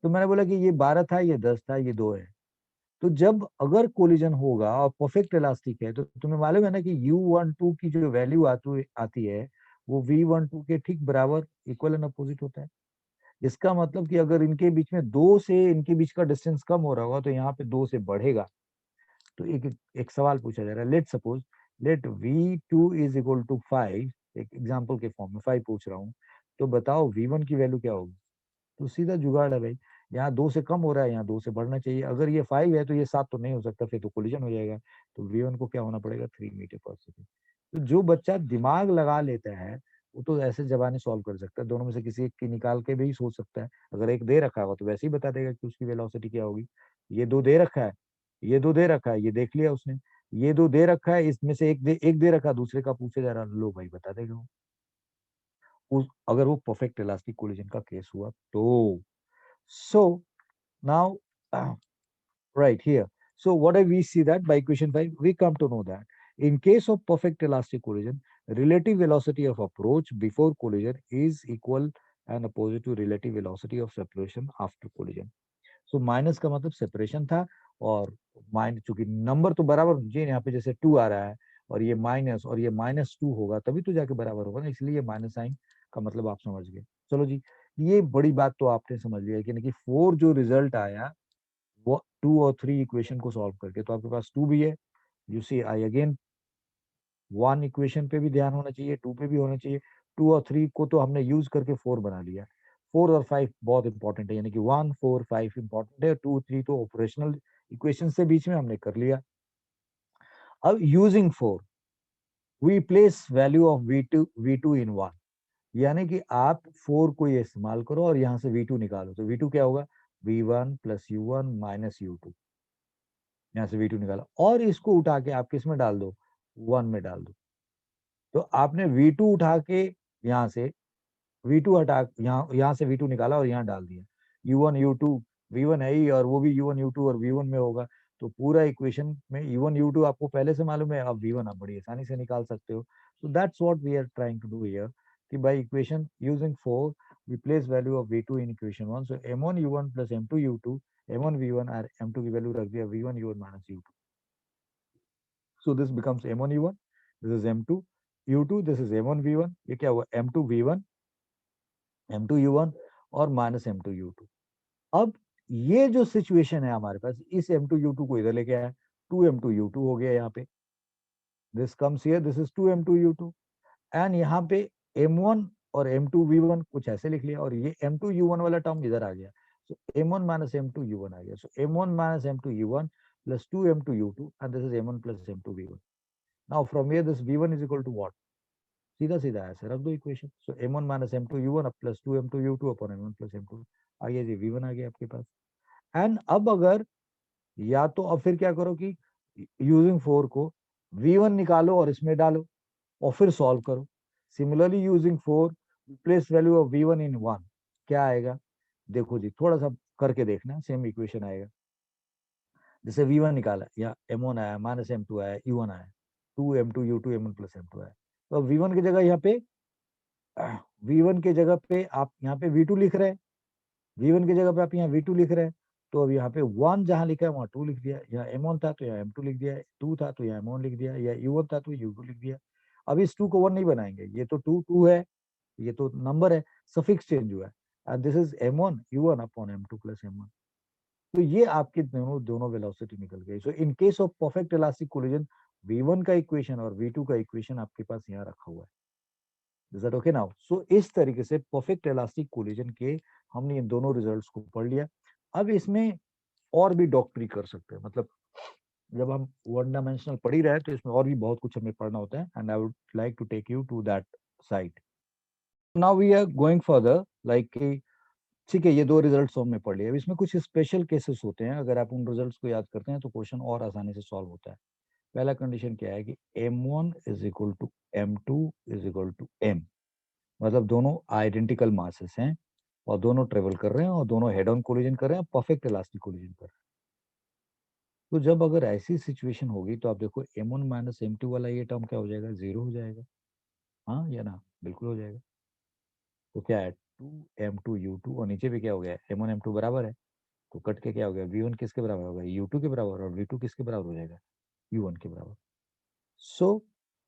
तो मैंने बोला कि ये 12 था, ये 10 था, ये 2 है। तो जब अगर कोलिजन होगा और परफेक्ट इलास्टिक है, तो तुम्हें मालूम है ना कि U12 की जो वैल्यू आती है, वो V12 के ठीक बराबर, इक्वल एंड अपोजिट होता है। इसका मतलब कि अगर इनके बीच में 2 से इनके बीच का डिस्टेंस कम हो रहा होगा, तो यहाँ पे 2 से बढ़ेगा। तो एक सवाल पूछा जा रहा है, let suppose, let V2 is equal to 5, एक एग्जांपल के फॉर्म में 5 पूछ रहा हूँ, तो बताओ V1 की वैल्यू क्या होगी। तो सीधा जुगाड़ है भाई, यहाँ 2 से कम हो रहा है, यहाँ 2 से बढ़ना चाहिए। अगर ये 5 है तो ये 7 तो नहीं हो सकता, फिर तो कोलिजन हो जाएगा। तो V1 को क्या होना पड़ेगा, 3 मीटर पर सेकेंड। तो जो बच्चा दिमाग लगा लेता है, वो तो ऐसे जबानी सॉल्व कर सकता है, दोनों में से किसी एक की निकाल के भी सोच सकता है। अगर एक दे रखा होगा तो वैसे ही बता देगा कि उसकी वेलोसिटी क्या होगी। ये 2 दे रखा है, ये 2 दे रखा है, ये देख लिया उसने। ये 2 दे रखा है, इसमें से एक दे रखा, दूसरे का पूछे जा रहा, लो भाई बता देगा वो। अगर वो परफेक्ट इलास्टिक कोलिजन का केस हुआ तो। So now right here, so what do we see, that by equation 5 we come to know that in case of perfect elastic collision, relative velocity of approach before collision is equal and opposite to relative velocity of separation after collision. So minus का मतलब separation था, और minus चूंकि number तो बराबर, जी यहाँ पे जैसे 2 आ रहा है, और ये माइनस, और ये -2 होगा तभी तो जाके बराबर होगा ना, इसलिए ये माइनस साइन का मतलब आप समझ गए। चलो जी, ये बड़ी बात तो आपने समझ लिया कि 4 जो रिजल्ट आया, वो 2 और 3 इक्वेशन को सॉल्व करके। तो आपके पास 2 भी है, you see, I again, 1 equation पे भी ध्यान होना चाहिए, 2 पे भी होना चाहिए। 2 और 3 को तो हमने यूज करके 4 बना लिया। 4 और 5 बहुत इंपॉर्टेंट है, यानी कि 1 4 5 इंपॉर्टेंट है, 2 3 तो ऑपरेशनल इक्वेशन से बीच में हमने कर लिया। अब using 4 we place value of V2 in 1, यानी कि आप 4 को ये इस्तेमाल करो और यहाँ से V2 निकालो। तो V2 क्या होगा, V1 plus U1 minus U2, यहाँ से V2 निकाला, और इसको उठा के आप किस में डाल दो, 1 में डाल दो। तो आपने V2 उठा के यहाँ से V2 हटा, यहाँ से V2 निकाला और यहाँ डाल दिया। U1 U2, V1 है ही, और वो भी U1 U2 और V1 में होगा। तो पूरा इक्वेशन में U1 U2 आपको पहले से मालूम है, अब V1 आप बड़ी आसानी से निकाल सकते हो। So that's what we are trying to do here, कि by equation using 4 we place value of V2 in equation 1, so M1 U1 plus M2 U2, M1 V1 और M2 की वैल्यू रख दिया V1 U1 minus U2, so this becomes M1 U1, this is M2 U2, this is M1 V1, ये क्या हुआ, M2 V1 M2 U1 और minus M2 U2। अब ये जो सिचुएशन है हमारे पास, इस M2 U2 को इधर लेके आया, 2 M2 U2 हो गया यहाँ पे, this comes here, this is 2 M2 U2, and यहाँ पे M1 और M2 V1 कुछ ऐसे लिख लिया, और ये M2 U1 वाला टर्म इधर आ गया। So M1 minus M2 U1 आ गया। So M1 minus M2 U1 plus 2 M2 U2, and this is M1 plus M2 V1। Now from here this V1 is equal to what, सीधा सीधा ऐसे रख दो equation. So M1 minus M2 U1 plus 2 M2 U2 upon M1 plus M2, आ गया जी, V1 आ गया आपके पास। एंड अब अगर, या तो अब फिर क्या करो कि यूजिंग 4 को V1 निकालो और इसमें डालो, और फिर सॉल्व करो। Similarly using 4 place value of V1 इन 1, क्या आएगा, देखो जी, थोड़ा सा करके देखना, सेम इक्वेशन आएगा। जैसे V1 निकाला या M1 आया माइनस M2 आया U1 आया 2M2 U2 M1 plus M2 आया, तो अब V1 की जगह यहाँ पे V1 की जगह पे आप यहाँ पे V2 लिख रहे हैं, V1 की जगह पे आप यहाँ V2 लिख रहे हैं, तो अब यहाँ पे 1 जहाँ लिखा है वहाँ 2 लिख दिया, यहाँ M1 था तो यहाँ M2 लिख दिया, 2 था तो यहाँ M1 लिख दिया, या U1 था तो U2 लिख दिया। अब इस 2 को 1 नहीं बनाएंगे, ये तो 2 2 है, ये तो नंबर है, सफिक्स चेंज हुआ है, and this is M1 U1 upon M2 plus M1। तो ये आपके दोनों दोनों वेलोसिटी निकल गई। So in case of perfect elastic collision, V1 का इक्वेशन और V2 का इक्वेशन आपके पास यहाँ रखा हुआ है। Is that okay now? So इस तरीके से परफेक्ट इलास्टिक कोलिजन के हमने इन दोनों रिजल्ट्स को पढ़ लिया। अब इसमें और भी डॉक्टरी कर सकते हैं, मतलब जब हम वन डायमेंशनल पढ़ ही रहे हैं तो इसमें और भी बहुत कुछ हमें पढ़ना होता है, and I would like to take you to that site. Now we are going further, like ठीक है, ये दो रिजल्ट्स हमने पढ़ लिए। अब इसमें कुछ स्पेशल केसेस होते हैं, अगर आप उन रिजल्ट्स को याद करते हैं तो क्वेश्चन और आसानी से सॉल्व होता है। पहला कंडीशन क्या है कि M1 is equal to M2 is equal to M, मतलब दोनों आइडेंटिकल मासेस हैं और दोनों ट्रेवल कर रहे हैं और दोनों हेड ऑन कोलिजन कर रहे हैं, परफेक्ट इलास्टिक कोलिजन कर रहे हैं। तो जब अगर ऐसी सिचुएशन होगी तो आप देखो M1 माइनस M2 वाला ये टर्म क्या हो जाएगा, जीरो हो जाएगा। हाँ या ना? बिल्कुल हो जाएगा। तो क्या है, 2M2U2 और नीचे भी क्या हो गया, M1 M2 बराबर है, तो कट के क्या हो गया, V1 किसके बराबर होगा, U2 के बराबर, और V2 किसके बराबर हो जाएगा, U1 के बराबर। सो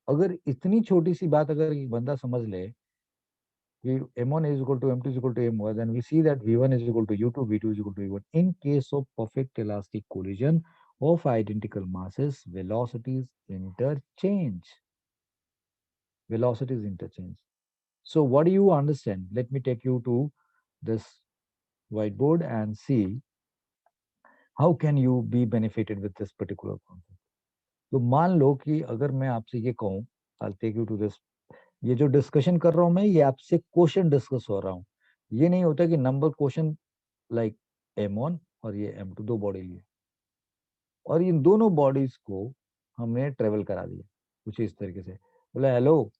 अगर इतनी छोटी सी बात अगर ये बंदा समझ ले कि M1 is equal to M2 is equal to M1, then we see that V1 is equal to U2, V2 is equal to U1. In case of perfect elastic collision of identical masses, velocities interchange. Velocities interchange. So what do you understand? Let me take you to this whiteboard and see how can you be benefited with this particular concept. तो मान लो कि अगर मैं आपसे ये कहूँ, I'll take you to this, ये जो डिस्कशन कर रहा हूँ मैं, ये आपसे क्वेश्चन डिस्कस हो रहा हूँ। ये नहीं होता कि नंबर क्वेश्चन लाइक M1 और ये M2 दो बॉडी लिए और इन दोनों बॉडीज को हमने ट्रेवल करा दिया कुछ इस तरीके से। बोला हेलो,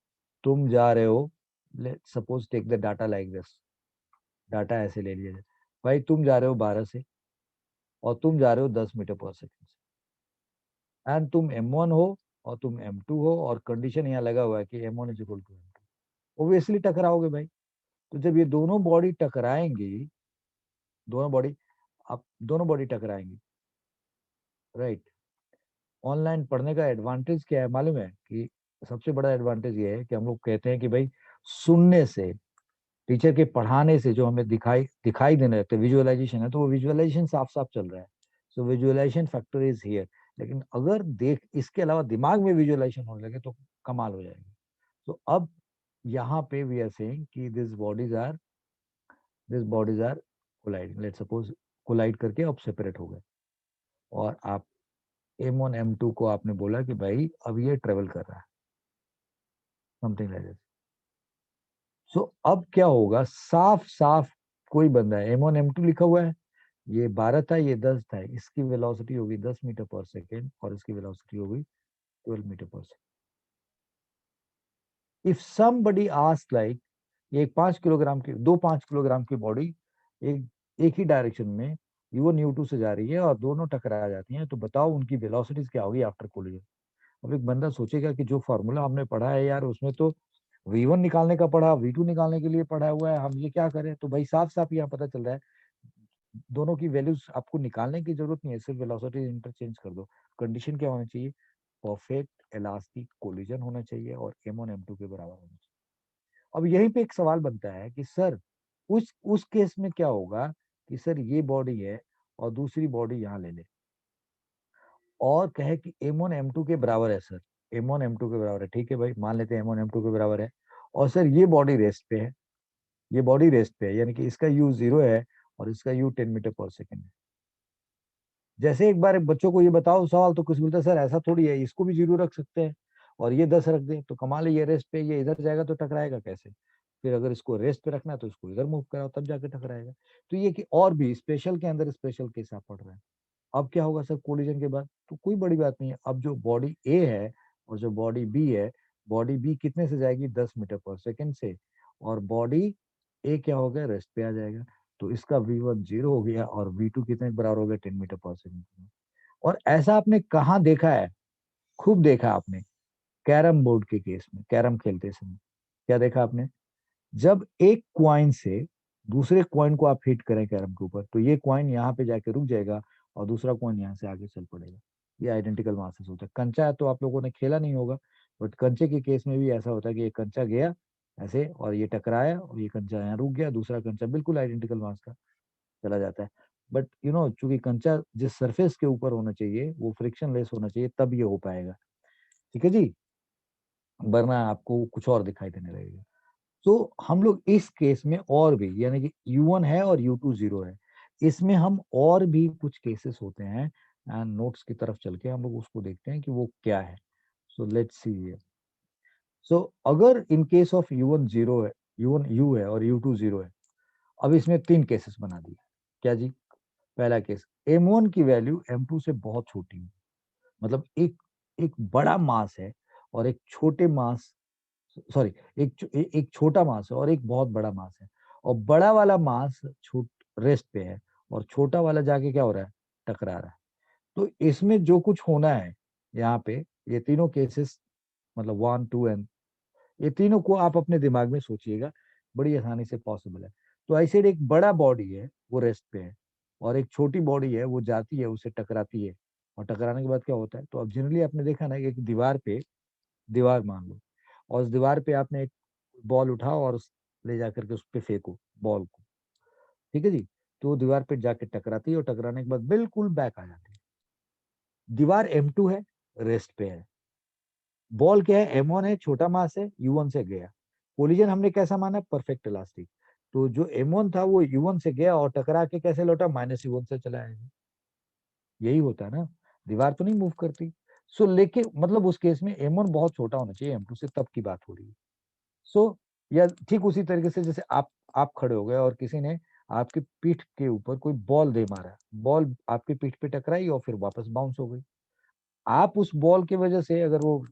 तुम जा रहे हो, let suppose take the data like this, data ऐसे ले लिया जाए, भाई तुम जा रहे हो 12 से और तुम जा रहे हो 10 मीटर पर सेकंड से, एंड तुम M1 हो और तुम M2 हो, और कंडीशन यहाँ लगा हुआ है कि M1 is equal to M2, obviously टकराओगे भाई। तो जब ये दोनों बॉडी टकराएंगी, दोनों बॉडी, आप दोनों बॉडी टकराएंगी, राइट। ऑनलाइन पढ़ने का एडवांटेज क्या है मालूम है? कि सबसे बड़ा एडवांटेज ये है कि हम लोग कहते हैं कि भाई सुनने से, टीचर के पढ़ाने से जो हमें दिखाई दिखाई देने लगता है, विजुअलाइजेशन है, तो वो विजुअलाइजेशन साफ साफ चल रहा है, सो विजुअलाइजेशन फैक्टर इज हियर। लेकिन अगर देख इसके अलावा दिमाग में विजुअलाइजेशन होने लगे तो कमाल हो जाएगी। तो अब यहाँ पे वी आर सेइंग कि this bodies are colliding, let suppose collide करके अब सेपरेट हो गए, और आप M1 M2 को आपने बोला कि भाई अब ये ट्रेवल कर रहा है, समथिंग लाइक दिस। सो अब क्या होगा, साफ साफ कोई बंदा है, M1 M2 लिखा हुआ है, ये 12 था ये 10 था, इसकी वेलोसिटी होगी 10 मीटर पर सेकेंड और इसकी वेलोसिटी होगी 12 metre per second. If somebody ask like, ये एक 5 किलोग्राम की, दो 5 किलोग्राम की बॉडी एक एक ही डायरेक्शन में U1 U2 से जा रही है और दोनों टकरा जाती हैं, तो बताओ उनकी वेलोसिटीज क्या होगी आफ्टर कोलिजन। अब एक बंदा सोचेगा कि जो फॉर्मूला हमने पढ़ा है यार, उसमें तो V1 निकालने का पढ़ा, V2 निकालने के लिए पढ़ा हुआ है, हम ये क्या करें? तो भाई साफ साफ यहाँ पता चल रहा है दोनों की वैल्यूज आपको निकालने की जरूरत नहीं है, सिर्फ वेलोसिटी इंटरचेंज कर दो। कंडीशन क्या होना चाहिए, परफेक्ट इलास्टिक कोलिजन होना चाहिए और M1 M2 के बराबर होना चाहिए। अब यहीं पे एक सवाल बनता है कि सर उस केस में क्या होगा कि सर ये बॉडी है और दूसरी बॉडी यहाँ ले ले और कहे कि M1 M2 के बराबर है सर, M1 M2 के बराबर है, ठीक है भाई मान लेते हैं M1 M2 के बराबर है, और सर ये बॉडी रेस्ट पे है, ये बॉडी रेस्ट पे है, यानी कि इसका U 0 है और इसका U 10 मीटर पर सेकेंड है। जैसे एक बार बच्चों को ये बताओ सवाल तो कुछ बोलते हैं सर ऐसा थोड़ी है, इसको भी 0 रख सकते हैं और ये 10 रख दे तो कमाल है, ये रेस्ट पे, ये इधर जाएगा तो टकराएगा कैसे? फिर अगर इसको रेस्ट पे रखना है तो इसको इधर मूव कराओ तब जाके टकराएगा। तो ये कि और भी स्पेशल के अंदर स्पेशल केस आप पढ़ रहे हैं। अब क्या होगा सर कोलिजन के बाद? तो कोई बड़ी बात नहीं है, अब जो बॉडी ए है और जो बॉडी बी है, बॉडी बी कितने से जाएगी, 10 मीटर पर सेकेंड से, और बॉडी ए क्या हो गया, रेस्ट पे आ जाएगा। तो इसका V1 0 हो गया और V2 कितने के बराबर हो गया, 10 मीटर पर सेकेंड। और ऐसा आपने कहाँ देखा है? खूब देखा आपने, कैरम बोर्ड के केस में, कैरम खेलते समय क्या देखा आपने? जब एक क्वाइन से दूसरे क्वाइन को आप हिट करें कैरम के ऊपर, तो ये क्वाइन यहाँ पे जाके रुक जाएगा और दूसरा क्वाइन यहाँ से आगे चल पड़ेगा। ये आइडेंटिकल मासेस होता है। कंचा तो आप लोगों ने खेला नहीं होगा, बट कंचे के केस में भी ऐसा होता है कि ये कंचा गया ऐसे और ये टकराया और ये कंचा यहाँ रुक गया, दूसरा कंचा बिल्कुल आइडेंटिकल मास का चला जाता है। बट चूंकि कंचा जिस सरफेस के ऊपर होना चाहिए वो फ्रिक्शन लेस होना चाहिए, तब ये हो पाएगा। ठीक है जी, वरना आपको कुछ और दिखाई देने लगेगा। तो हम लोग इस केस में और भी, यानी कि U1 है और U2 0 है, इसमें हम और भी कुछ केसेस होते हैं, एंड नोट्स की तरफ चल के हम लोग उसको देखते हैं कि वो क्या है। So let's see. सो अगर इन केस ऑफ U1 0 है, U1 U है और U2 0 है, अब इसमें तीन केसेस बना दिए। क्या जी? पहला केस, M1 की वैल्यू M2 से बहुत छोटी है, मतलब एक एक बड़ा मास है और एक छोटे मास, सॉरी, एक छोटा मास है और एक बहुत बड़ा मास है, और बड़ा वाला मास छोट रेस्ट पे है और छोटा वाला जाके क्या हो रहा है? टकरा रहा है। तो इसमें जो कुछ होना है यहाँ पे, ये तीनों केसेस, मतलब 1 2 एंड, ये तीनों को आप अपने दिमाग में सोचिएगा, बड़ी आसानी से पॉसिबल है। तो ऐसे एक बड़ा बॉडी है वो रेस्ट पे है, और एक छोटी बॉडी है वो जाती है, उसे टकराती है, और टकराने के बाद क्या होता है? तो अब जनरली आपने देखा ना कि एक दीवार पे, दीवार मान लो, और उस दीवार पे आपने एक बॉल उठाओ और ले जाकर के उस पे फेंको बॉल को। ठीक है जी? तो वो दीवार पे जाके टकराती है और टकराने के बाद बिल्कुल बैक आ जाती है। दीवार M2 है, रेस्ट पे है। बॉल क्या है? M1 है, छोटा मास है, U1 से गया। कोलिजन हमने कैसा माना? Perfect elastic. तो जो M1 था वो U1 से गया और टकरा के कैसे लौटा? -U1 से चला आएगा। यही होता है ना, दीवार तो नहीं मूव करती। सो लेके मतलब उस केस में M1 बहुत छोटा होना चाहिए M2 से, तब की बात हो रही है। सो या ठीक उसी तरीके से जैसे आप खड़े हो गए और किसी ने आपकी पीठ के ऊपर कोई बॉल दे मारा, बॉल आपकी पीठ पे टकराई और फिर वापस बाउंस हो गई। आप उस बॉल की वजह से, अगर वो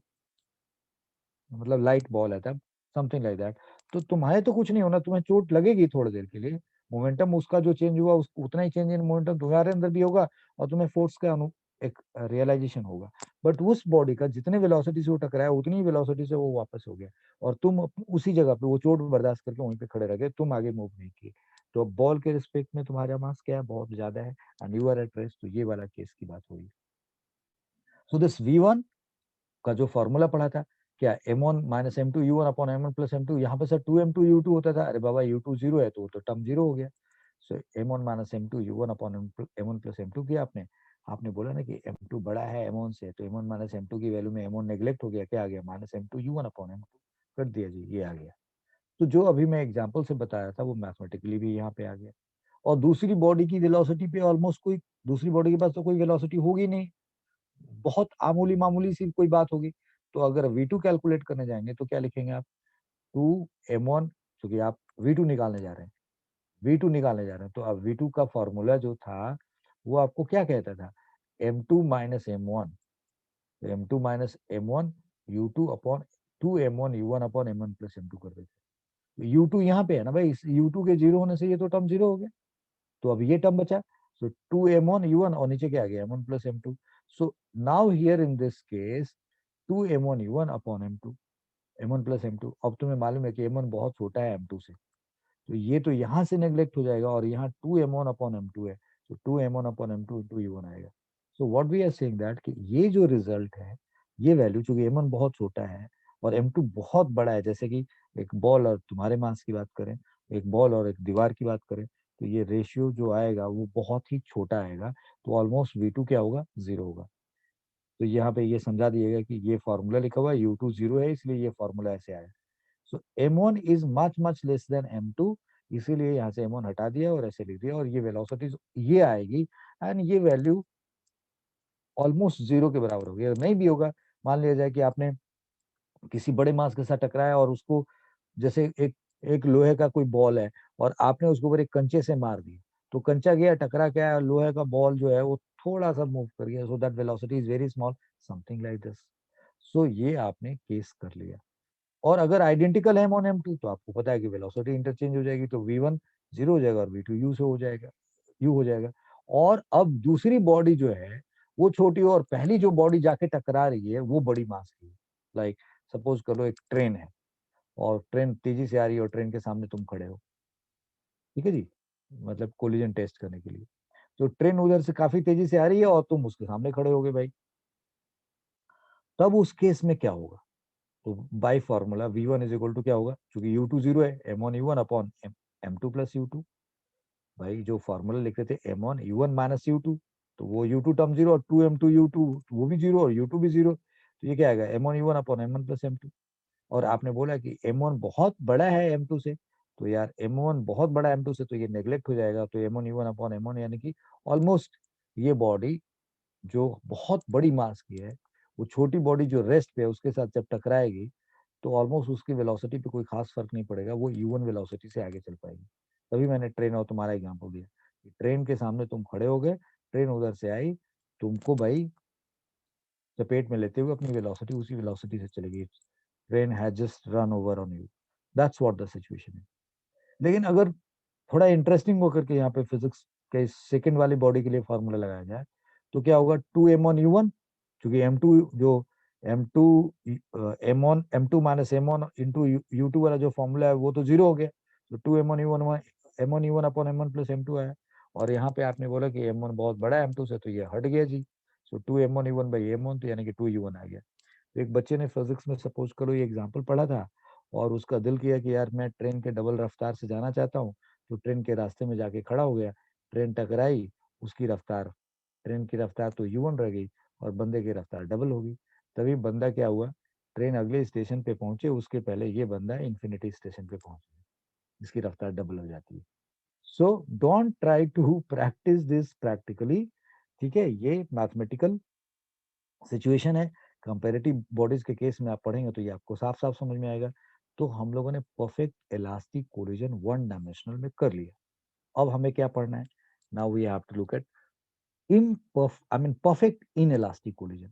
मतलब लाइट बॉल है तब, समथिंग लाइक दैट, तो तुम्हारे तो कुछ नहीं होना, तुम्हें चोट लगेगी थोड़ी देर के लिए, मोमेंटम उसका जो चेंज हुआ उतना ही चेंज इन मोमेंटम तुम्हारे अंदर भी होगा, और तुम्हें फोर्स का एक रियलाइजेशन होगा। बट उस बॉडी का जितने वेलोसिटी से वो टकराया उतनी वेलोसिटी से वो वापस हो गया, और तुम उसी जगह पे वो चोट बर्दाश्त करके वहीं पे खड़े रह गए, तुम आगे मूव नहीं किए। तो बॉल के रिस्पेक्ट में तुम्हारा मास क्या है? बहुत ज्यादा है, and you are at rest. तो ये वाला केस की बात हो रही है। सो दिस V1 का जो फॉर्मूला पढ़ा था, क्या M1 minus M2 U1 upon M1 plus M2, यहाँ पे सर 2M2 U2 होता था। अरे बाबा, U2 0 है तो वो तो टर्म 0 हो गया। So M1 minus M2 U1 upon M1 plus M2 किया आपने। आपने बोला ना कि M2 बड़ा है M1 से, तो M1 माइनस M2 की वैल्यू में M1 नेग्लेक्ट हो गया, क्या आ गया? Minus M2 U1 upon M2 कर दिया जी, ये आ गया। तो जो अभी मैं एग्जाम्पल से बताया था वो मैथमेटिकली भी यहाँ पे आ गया। और दूसरी बॉडी की वेलोसिटी पे ऑलमोस्ट कोई, दूसरी बॉडी के पास तो कोई वेलोसिटी होगी नहीं, बहुत आमूली मामूली सी कोई बात होगी। तो अगर V2 कैलकुलेट करने जाएंगे तो क्या लिखेंगे आप? 2M1, क्योंकि आप V2 निकालने जा रहे हैं, V2 निकालने जा रहे हैं, तो अब V2 का फॉर्मूला जो था वो आपको क्या कहता था? M2 माइनस M1, तो M2 minus M1 U2 upon 2M1 U1 upon M1 plus M2 कर देते। तो U2 यहाँ पे है ना भाई, इस U2 के जीरो होने से ये तो टर्म जीरो हो गया, तो अब ये टर्म बचा। सो 2M1 U1 और नीचे क्या आ गया? M1 plus M2। So now here in this case 2M1 U1 upon M2, M1 plus M2। अब तुम्हें मालूम है कि M1 बहुत छोटा है M2 से, तो ये तो यहाँ से नेग्लेक्ट हो जाएगा, और यहाँ 2M1 अपॉन M2 है, तो 2M1 upon M2 into U1 आएगा। So what we are saying that कि ये जो रिजल्ट है, ये वैल्यू, चूंकि M1 बहुत छोटा है और M2 बहुत बड़ा है, जैसे कि एक बॉल और तुम्हारे मास की बात करें, एक बॉल और एक दीवार की बात करें, तो ये रेशियो जो आएगा वो बहुत ही छोटा आएगा, तो ऑलमोस्ट V2 क्या होगा? 0 होगा। तो यहाँ पे ये समझा दिएगा कि ये फॉर्मूला लिखा हुआ है, U2 0 है, इसलिए ये फॉर्मूला ऐसे आया। सो M1 is much much less than M2, इसीलिए यहाँ से M1 हटा दिया और ऐसे लिख दिया, और ये वेलोसिटी ये आएगी, एंड ये वैल्यू ऑलमोस्ट 0 के बराबर होगी। अगर नहीं भी होगा, मान लिया जाए कि आपने किसी बड़े मास के साथ टकराया और उसको, जैसे एक एक लोहे का कोई बॉल है और आपने उसके ऊपर एक कंचे से मार दिया, तो कंचा गया, टकरा गया, लोहे का बॉल जो है वो थोड़ा सा मूव कर गया, so that velocity is very small, something like this. So ये आपने केस कर लिया। और अगर आइडेंटिकल है M1 M2, तो आपको पता है कि वेलोसिटी इंटरचेंज हो जाएगी, तो V1 0 हो जाएगा और V2 U से हो जाएगा, U हो जाएगा। और अब दूसरी बॉडी जो है वो छोटी हो और पहली जो बॉडी जाके टकरा रही है वो बड़ी मास की है। लाइक सपोज करो एक ट्रेन है और ट्रेन तेजी से आ रही है और ट्रेन के सामने तुम खड़े हो, ठीक है जी, मतलब कोलिजन टेस्ट करने के लिए। तो ट्रेन उधर से काफी तेजी से आ रही है और तुम उसके सामने खड़े हो गए भाई, तब उस केस में क्या होगा? तो by formula V1 is equal to क्या होगा, क्योंकि U2 जीरो है, M1 U1 upon M2 plus U2। भाई जो फॉर्मूला लिख रहे थे M1 U1 माइनस U2, तो वो U2 टर्म जीरो और 2M2U2 वो भी जीरो और U2 भी जीरो, तो ये क्या आएगा M1U1 upon M1 plus M2। और आपने बोला कि M1 बहुत बड़ा है M2 से, तो यार M1 बहुत बड़ा M2 से, तो ये नेग्लेक्ट हो जाएगा, तो M1U1 अपॉन M1 यानी कि ऑलमोस्ट ये बॉडी जो बहुत बड़ी मास की है वो छोटी बॉडी जो रेस्ट पे है उसके साथ जब टकराएगी तो ऑलमोस्ट उसकी वेलोसिटी पे कोई खास फर्क नहीं पड़ेगा, वो U1 वेलोसिटी से आगे चल पाएगी। तभी मैंने ट्रेन और तुम्हारा एग्जांपल दिया कि ट्रेन के सामने तुम खड़े हो गए, ट्रेन उधर से आई, तुमको भाई चपेट में लेते हुए अपनी वेलोसिटी उसी वेलोसिटी से चलेगी। Train has just run over on you, that's what the situation है। लेकिन अगर थोड़ा इंटरेस्टिंग होकर के यहाँ पे फिजिक्स के सेकंड वाली बॉडी के लिए फॉर्मूला लगाया जाए तो क्या होगा, 2M1U1, क्योंकि M2 जो M2 M1 minus M1 into U2 वाला जो फॉर्मूला है वो तो जीरो हो गया, तो 2M1U1 M1U1 upon M1 plus M2 आया। और यहाँ पे आपने बोला कि M1 बहुत बड़ा है M2 से, तो ये हट गया जी, सो 2M1U1 बाई M1, तो यानी कि 2U1 आ गया। तो एक बच्चे ने फिजिक्स में सपोज करो ये एग्जाम्पल पढ़ा था और उसका दिल किया कि यार मैं ट्रेन के डबल रफ्तार से जाना चाहता हूँ, तो ट्रेन के रास्ते में जाके खड़ा हो गया, ट्रेन टकराई, उसकी रफ्तार, ट्रेन की रफ्तार तो U1 रह गई और बंदे की रफ्तार डबल हो गई। तभी बंदा क्या हुआ, ट्रेन अगले स्टेशन पे पहुंचे उसके पहले ये बंदा इन्फिनिटी स्टेशन पे पहुंच गया, इसकी रफ्तार डबल हो जाती है। So don't try to practise this practically, ठीक है, ये मैथमेटिकल सिचुएशन है। कंपेरेटिव बॉडीज के केस में आप पढ़ेंगे तो ये आपको साफ साफ समझ में आएगा। तो हम लोगों ने perfect elastic collision one dimensional में कर लिया। अब हमें क्या पढ़ना है, now we have to look at perfect inelastic collision,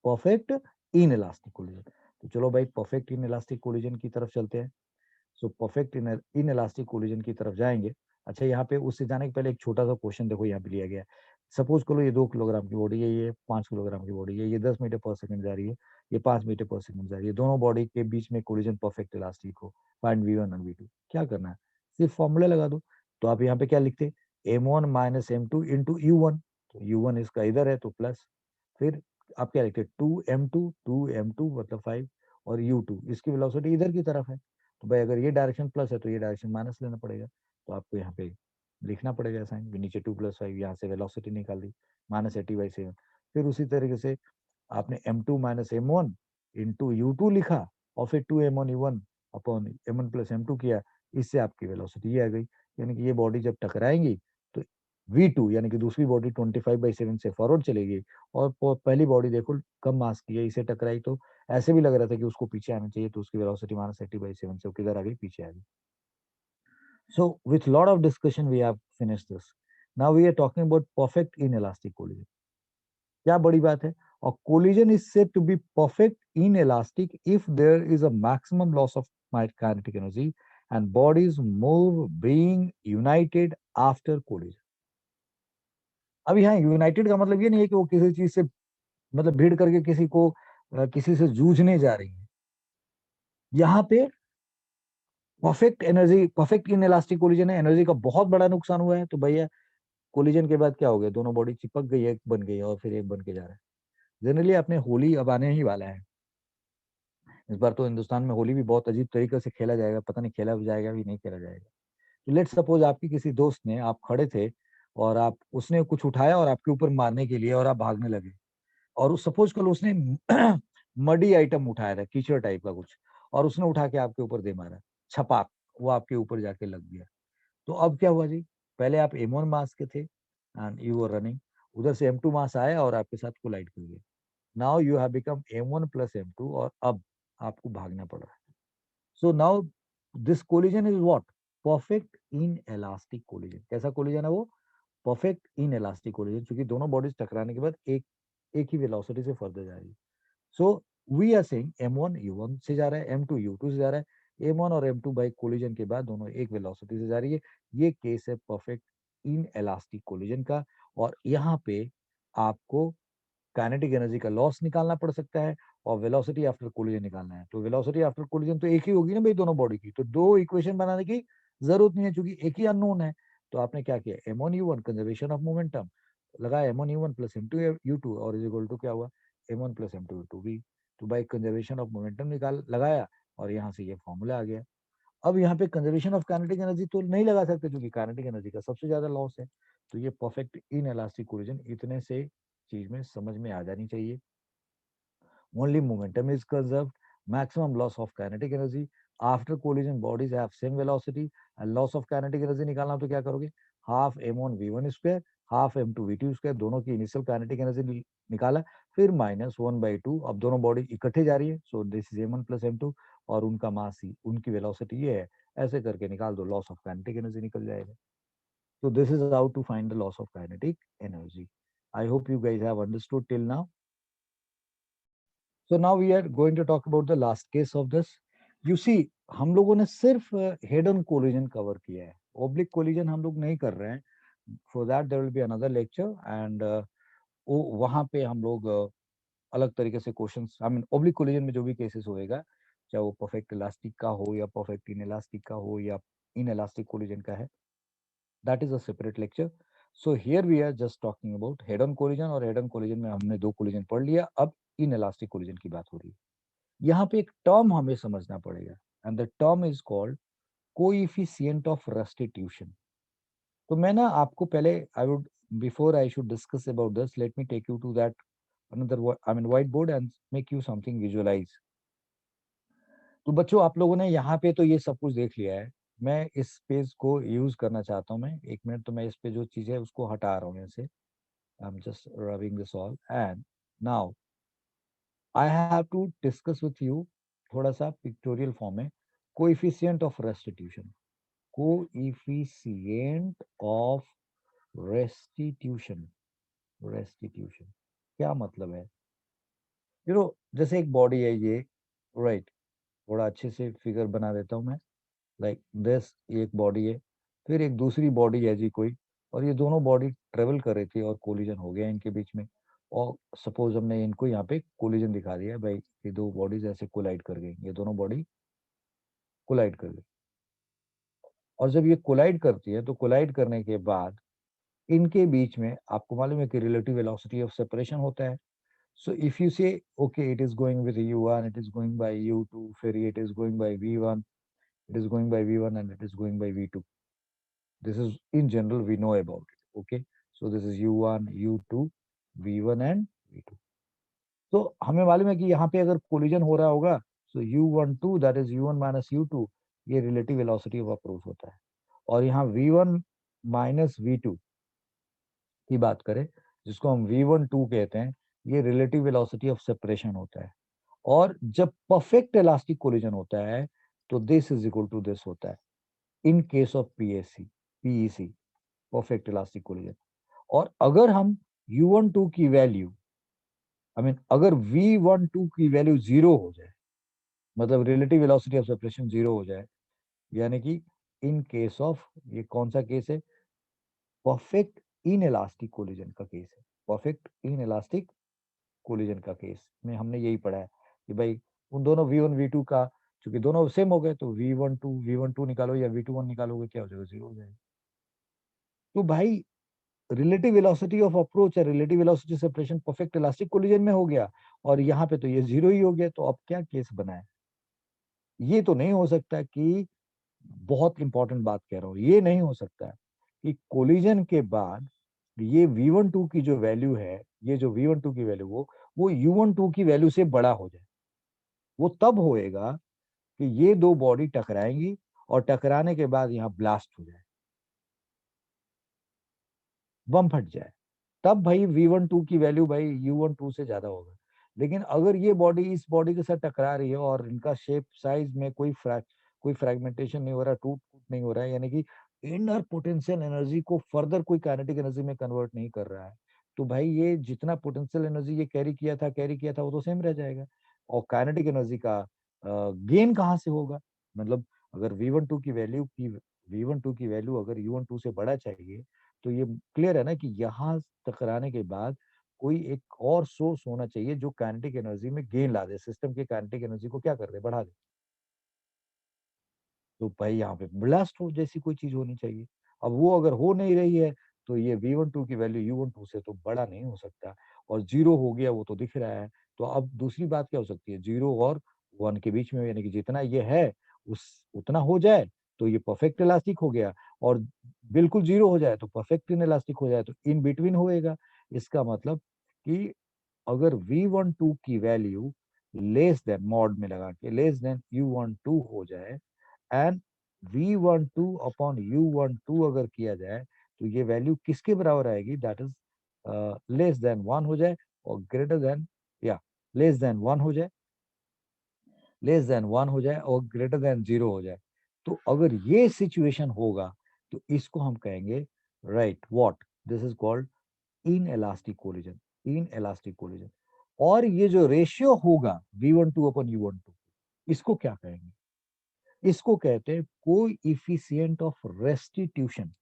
perfect inelastic collision। तो चलो भाई परफेक्ट इनइलास्टिक कोलिजन की तरफ चलते हैं। सो परफेक्ट इनइलास्टिक कोलिजन की तरफ जाएंगे। अच्छा, यहाँ पे उससे जाने के पहले एक छोटा सा क्वेश्चन देखो यहाँ पे लिया गया है। सपोज करो ये 2 किलोग्राम की बॉडी है, ये 5 किलोग्राम की बॉडी है, ये 10 मीटर पर सेकंड जा रही है, ये 5 मीटर पर सेकंड जा रही है, दोनों बॉडी के बीच में कोलिजन परफेक्ट इलास्टिक हो, फाइंड V1 और V2। क्या करना है, सिर्फ फॉर्मूला लगा दो। तो आप यहाँ पे क्या लिखते, M1 minus M2 into U1, तो U1 इसका इधर है तो प्लस, फिर आप क्या लिखते, 2M2 मतलब 5, और U2 इसकी वेलोसिटी इधर की तरफ है, तो भाई अगर ये डायरेक्शन प्लस है तो ये डायरेक्शन माइनस लेना पड़ेगा, तो आपको यहाँ पे लिखना पड़ेगा साइन, नीचे 2 + 5, यहाँ से वेलोसिटी निकाल दी -80/7। फिर उसी तरीके से आपने M2 minus M1 into U2 लिखा और फिर 2M1U1 upon M1 plus M2 किया, इससे आपकी वेलोसिटी ये आ गई। यानी कि ये बॉडी जब टकराएंगी तो V2 यानी कि दूसरी बॉडी 25/7 से फॉरवर्ड चलेगी और पहली बॉडी देखो कम मास की है, इसे टकराई तो ऐसे भी लग रहा था कि उसको पीछे आना चाहिए, तो उसकी वेलोसिटी -80/7 से किधर आ गई, पीछे आ गई। So with lot of discussion we have finished this. Now we are talking about perfect inelastic collision. क्या बड़ी बात है, और collision is said to be perfect inelastic if there is a maximum loss of kinetic energy and bodies move being united after collision. अब यहाँ United का मतलब ये नहीं है कि वो किसी चीज से मतलब भीड़ करके किसी को किसी से जूझने जा रही है। यहाँ पे perfect energy, perfect inelastic collision है, एनर्जी का बहुत बड़ा नुकसान हुआ है, तो भैया कोलिजन के बाद क्या हो गया, दोनों बॉडी चिपक गई, एक बन गई और फिर एक बन के जा रहा है। जनरली अपने होली अब आने ही वाला है, इस बार तो हिंदुस्तान में होली भी बहुत अजीब तरीके से खेला जाएगा, पता नहीं खेला भी जाएगा भी नहीं खेला जाएगा। तो लेट सपोज आपकी किसी दोस्त ने, आप खड़े थे और आप उसने कुछ उठाया और आपके ऊपर मारने के लिए और आप भागने लगे, और उस सपोज करो उसने मडी आइटम उठाया था, कीचड़ टाइप का कुछ, और उसने उठा के आपके ऊपर दे मारा, छपाक, वो आपके ऊपर जाके लग गया। तो अब क्या हुआ जी, पहले आप M1 मास के थे एंड यू वर रनिंग, उधर से M2 मास आया और आपके साथ कोलाइड कर गया। Now you have become M1 plus M2 और अब आपको भागना पड़ रहा है। So now this collision is what, perfect in elastic collision. कैसा कोलिजन है वो, परफेक्ट इन इलास्टिक कोलिजन, क्योंकि दोनों बॉडीज टकराने के बाद एक ही वेलोसिटी से फर्दर जा रही है। सो we are saying M1 U1 से जा रहा है, M2 U2 से जा रहा है, M1 और M2 बाई कोलिजन के बाद दोनों एक वेलोसिटी से जा रही है। ये केस है परफेक्ट इन इलास्टिक कोलिजन का। और यहाँ पे आपको काइनेटिक एनर्जी का लॉस निकालना पड़ सकता है और वेलोसिटी आफ्टर कोलिजन निकालना है। तो वेलोसिटी आफ्टर कोलिजन तो एक ही होगी ना भाई दोनों बॉडी की, तो दो इक्वेशन बनाने की जरूरत नहीं है क्योंकि एक ही अननोन है। तो आपने क्या किया, m1u1 कंजर्वेशन ऑफ मोमेंटम लगाया, m1u1 प्लस m2u2 और इज इक्वल टू क्या हुआ, m1 प्लस m2u2v। तो भाई कंजर्वेशन ऑफ मोमेंटम निकाल लगाया और यहाँ से ये फॉर्मूला आ गया। अब यहाँ पे कंजर्वेशन ऑफ काइनेटिक एनर्जी तो नहीं लगा सकते क्योंकि काइनेटिक एनर्जी का सबसे ज्यादा लॉस है। तो ये परफेक्ट इन इलास्टिक कोलिजन इतने से चीज में समझ में आ जानी चाहिए। Only momentum is conserved, maximum loss of kinetic energy. After collision, bodies have same velocity and loss of kinetic energy निकालना तो क्या करोगे, half m1 v1 square half m2 v2 square, दोनों की इनिशियल काइनेटिक एनर्जी निकाला, फिर -1/2, अब दोनों बॉडी इकट्ठे जा रही है, so this is m1 plus m2 और उनका मास ही उनकी वेलोसिटी ये है, ऐसे करके निकाल दो, लॉस ऑफ काइनेटिक एनर्जी निकल जाएगा। So this is how to find the loss of kinetic energy. I hope you guys have understood till now. So now we are going to talk about the last case of this. You see, हम लोगों ने सिर्फ head on collision cover किया है, oblique collision हम लोग नहीं कर रहे हैं। For that there will be another lecture and वो वहां पे हम लोग अलग तरीके से questions, I mean oblique collision में जो भी केसेस होएगा, चाहे वो परफेक्ट इलास्टिक का हो या परफेक्ट इन इलास्टिक का हो या इन इलास्टिक कोलिजन का है, that is a separate lecture. So here we are just talking about head on collision, और हेड ऑन कोलिजन में हमने दो कोलिजन पढ़ लिया, अब इन इलास्टिक कोलिजन की बात हो रही है। यहाँ पे एक टर्म हमें समझना पड़ेगा and the term is called coefficient of restitution. तो मैं ना आपको पहले I would, before I should discuss about this, let me take you to that another I mean white board and make you something visualise. तो बच्चों आप लोगों ने यहाँ पे तो ये सब कुछ देख लिया है, मैं इस पेज को यूज करना चाहता हूँ, मैं एक मिनट, तो मैं इस पे जो चीज है उसको हटा रहा हूँ यहाँ से। I am just rubbing this all and now I have to discuss with you थोड़ा सा पिक्टोरियल फॉर्म में, coefficient of restitution. Coefficient of restitution, restitution क्या मतलब है? जैसे एक बॉडी है ये, राइट, थोड़ा अच्छे से फिगर बना देता हूँ मैं, लाइक दिस, एक बॉडी है, फिर एक दूसरी बॉडी है जी कोई, और ये दोनों बॉडी ट्रेवल कर रही थी और कोलिजन हो गया इनके बीच में। और सपोज हमने इनको यहाँ पे कोलिजन दिखा दिया है भाई, ये दो बॉडीज ऐसे कोलाइड कर गई, ये दोनों बॉडी कोलाइड कर गई। और जब ये कोलाइड करती है तो कोलाइड करने के बाद इनके बीच में आपको मालूम है कि रिलेटिव वेलोसिटी ऑफ सेपरेशन होता है। सो इफ यू से okay it is going with u1, it is going by u2, फिर it is going by v1, it is going by v1 and it is going by v2. This is in general we know about it. Okay, so this is u1 u2 v1 and v2. तो हमें मालूम है कि यहाँ पे अगर collision हो रहा होगा, सो u12 that is u1 minus u2, ये रिलेटिव वेलोसिटी ऑफ अप्रोच होता है। और यहाँ v1 माइनस v2 की बात करें, जिसको हम v12 कहते हैं, ये रिलेटिव वेलोसिटी ऑफ सेपरेशन होता है। और जब परफेक्ट इलास्टिक कोलिजन होता है तो this is equal to this होता है in case of PEC, perfect elastic collision. और अगर हम u12 की वैल्यू, आई मीन अगर v12 की वैल्यू जीरो हो जाए, मतलब relative velocity of separation zero हो जाए, यानी कि इन केस ऑफ, ये कौन सा केस है, परफेक्ट इन इलास्टिक कोलिजन का केस है, परफेक्ट इन इलास्टिक कोलिजन का केस में हमने यही पढ़ा है कि भाई उन दोनों v1 v2 का, चूंकि दोनों सेम हो गए, तो v12 निकालो या v21 निकालोगे, क्या हो जाएगा, जीरो हो जाएगा। तो भाई रिलेटिव वेलोसिटी ऑफ अप्रोच है, relative velocity separation perfect elastic collision में हो गया, और यहाँ पे तो ये जीरो ही हो गया, तो अब क्या केस बना है? ये तो नहीं हो सकता कि, बहुत इंपॉर्टेंट बात कह रहा हूँ, ये नहीं हो सकता कि कोलिजन के बाद ये v12 की जो वैल्यू है, ये जो v12 की वैल्यू वो u12 की वैल्यू से बड़ा हो जाए। वो तब होएगा कि ये दो बॉडी टकराएंगी और टकराने के बाद यहाँ ब्लास्ट हो जाए, बम फट जाए, तब भाई v12 की वैल्यू भाई u12 से ज्यादा होगा। लेकिन अगर ये बॉडी इस बॉडी के साथ टकरा रही है और इनका शेप साइज में कोई फ्रेगमेंटेशन नहीं हो रहा, टूट फूट नहीं हो रहा है, यानी कि इनर पोटेंशियल एनर्जी को फर्दर कोई काइनेटिक एनर्जी में कन्वर्ट नहीं कर रहा है, तो भाई ये जितना पोटेंशियल एनर्जी ये कैरी किया था वो तो सेम रह जाएगा। और काइनेटिक एनर्जी का गेन कहाँ से होगा? मतलब अगर v12 की वैल्यू अगर u12 से बड़ा चाहिए, तो ये क्लियर है ना कि यहाँ टकराने के बाद कोई एक और सोर्स होना चाहिए जो काइनेटिक एनर्जी में गेन ला दे, सिस्टम की काइनेटिक एनर्जी को क्या कर दे, बढ़ा दे। तो भाई यहाँ पे ब्लास्ट हो जैसी कोई चीज होनी चाहिए। अब वो अगर हो नहीं रही है तो ये V12 की वैल्यू U12 से तो बड़ा नहीं हो सकता, और जीरो हो गया वो तो दिख रहा है। तो अब दूसरी बात क्या हो सकती है, जीरो और वन के बीच में, यानी कि जितना ये है उस उतना हो जाए तो ये परफेक्ट इलास्टिक हो गया, और बिल्कुल जीरो हो जाए तो परफेक्ट इन इलास्टिक हो जाए, तो इन बिटवीन होएगा। इसका मतलब कि अगर V12 की वैल्यू लेस देन, मॉड में लगा के लेस देन U12 हो जाए, एंड V12 अपॉन U12 अगर किया जाए तो ये वैल्यू किसके बराबर आएगी, that is less than one हो जाए और ग्रेटर देन, या लेस देन वन हो जाए, लेस देन वन हो जाए और ग्रेटर देन जीरो हो जाए। तो अगर ये सिचुएशन होगा तो इसको हम कहेंगे, right what, this is called in elastic collision, in elastic collision. और ये जो रेशियो होगा V12 अपॉन U12, इसको क्या कहेंगे, इसको कहते हैं coefficient of restitution.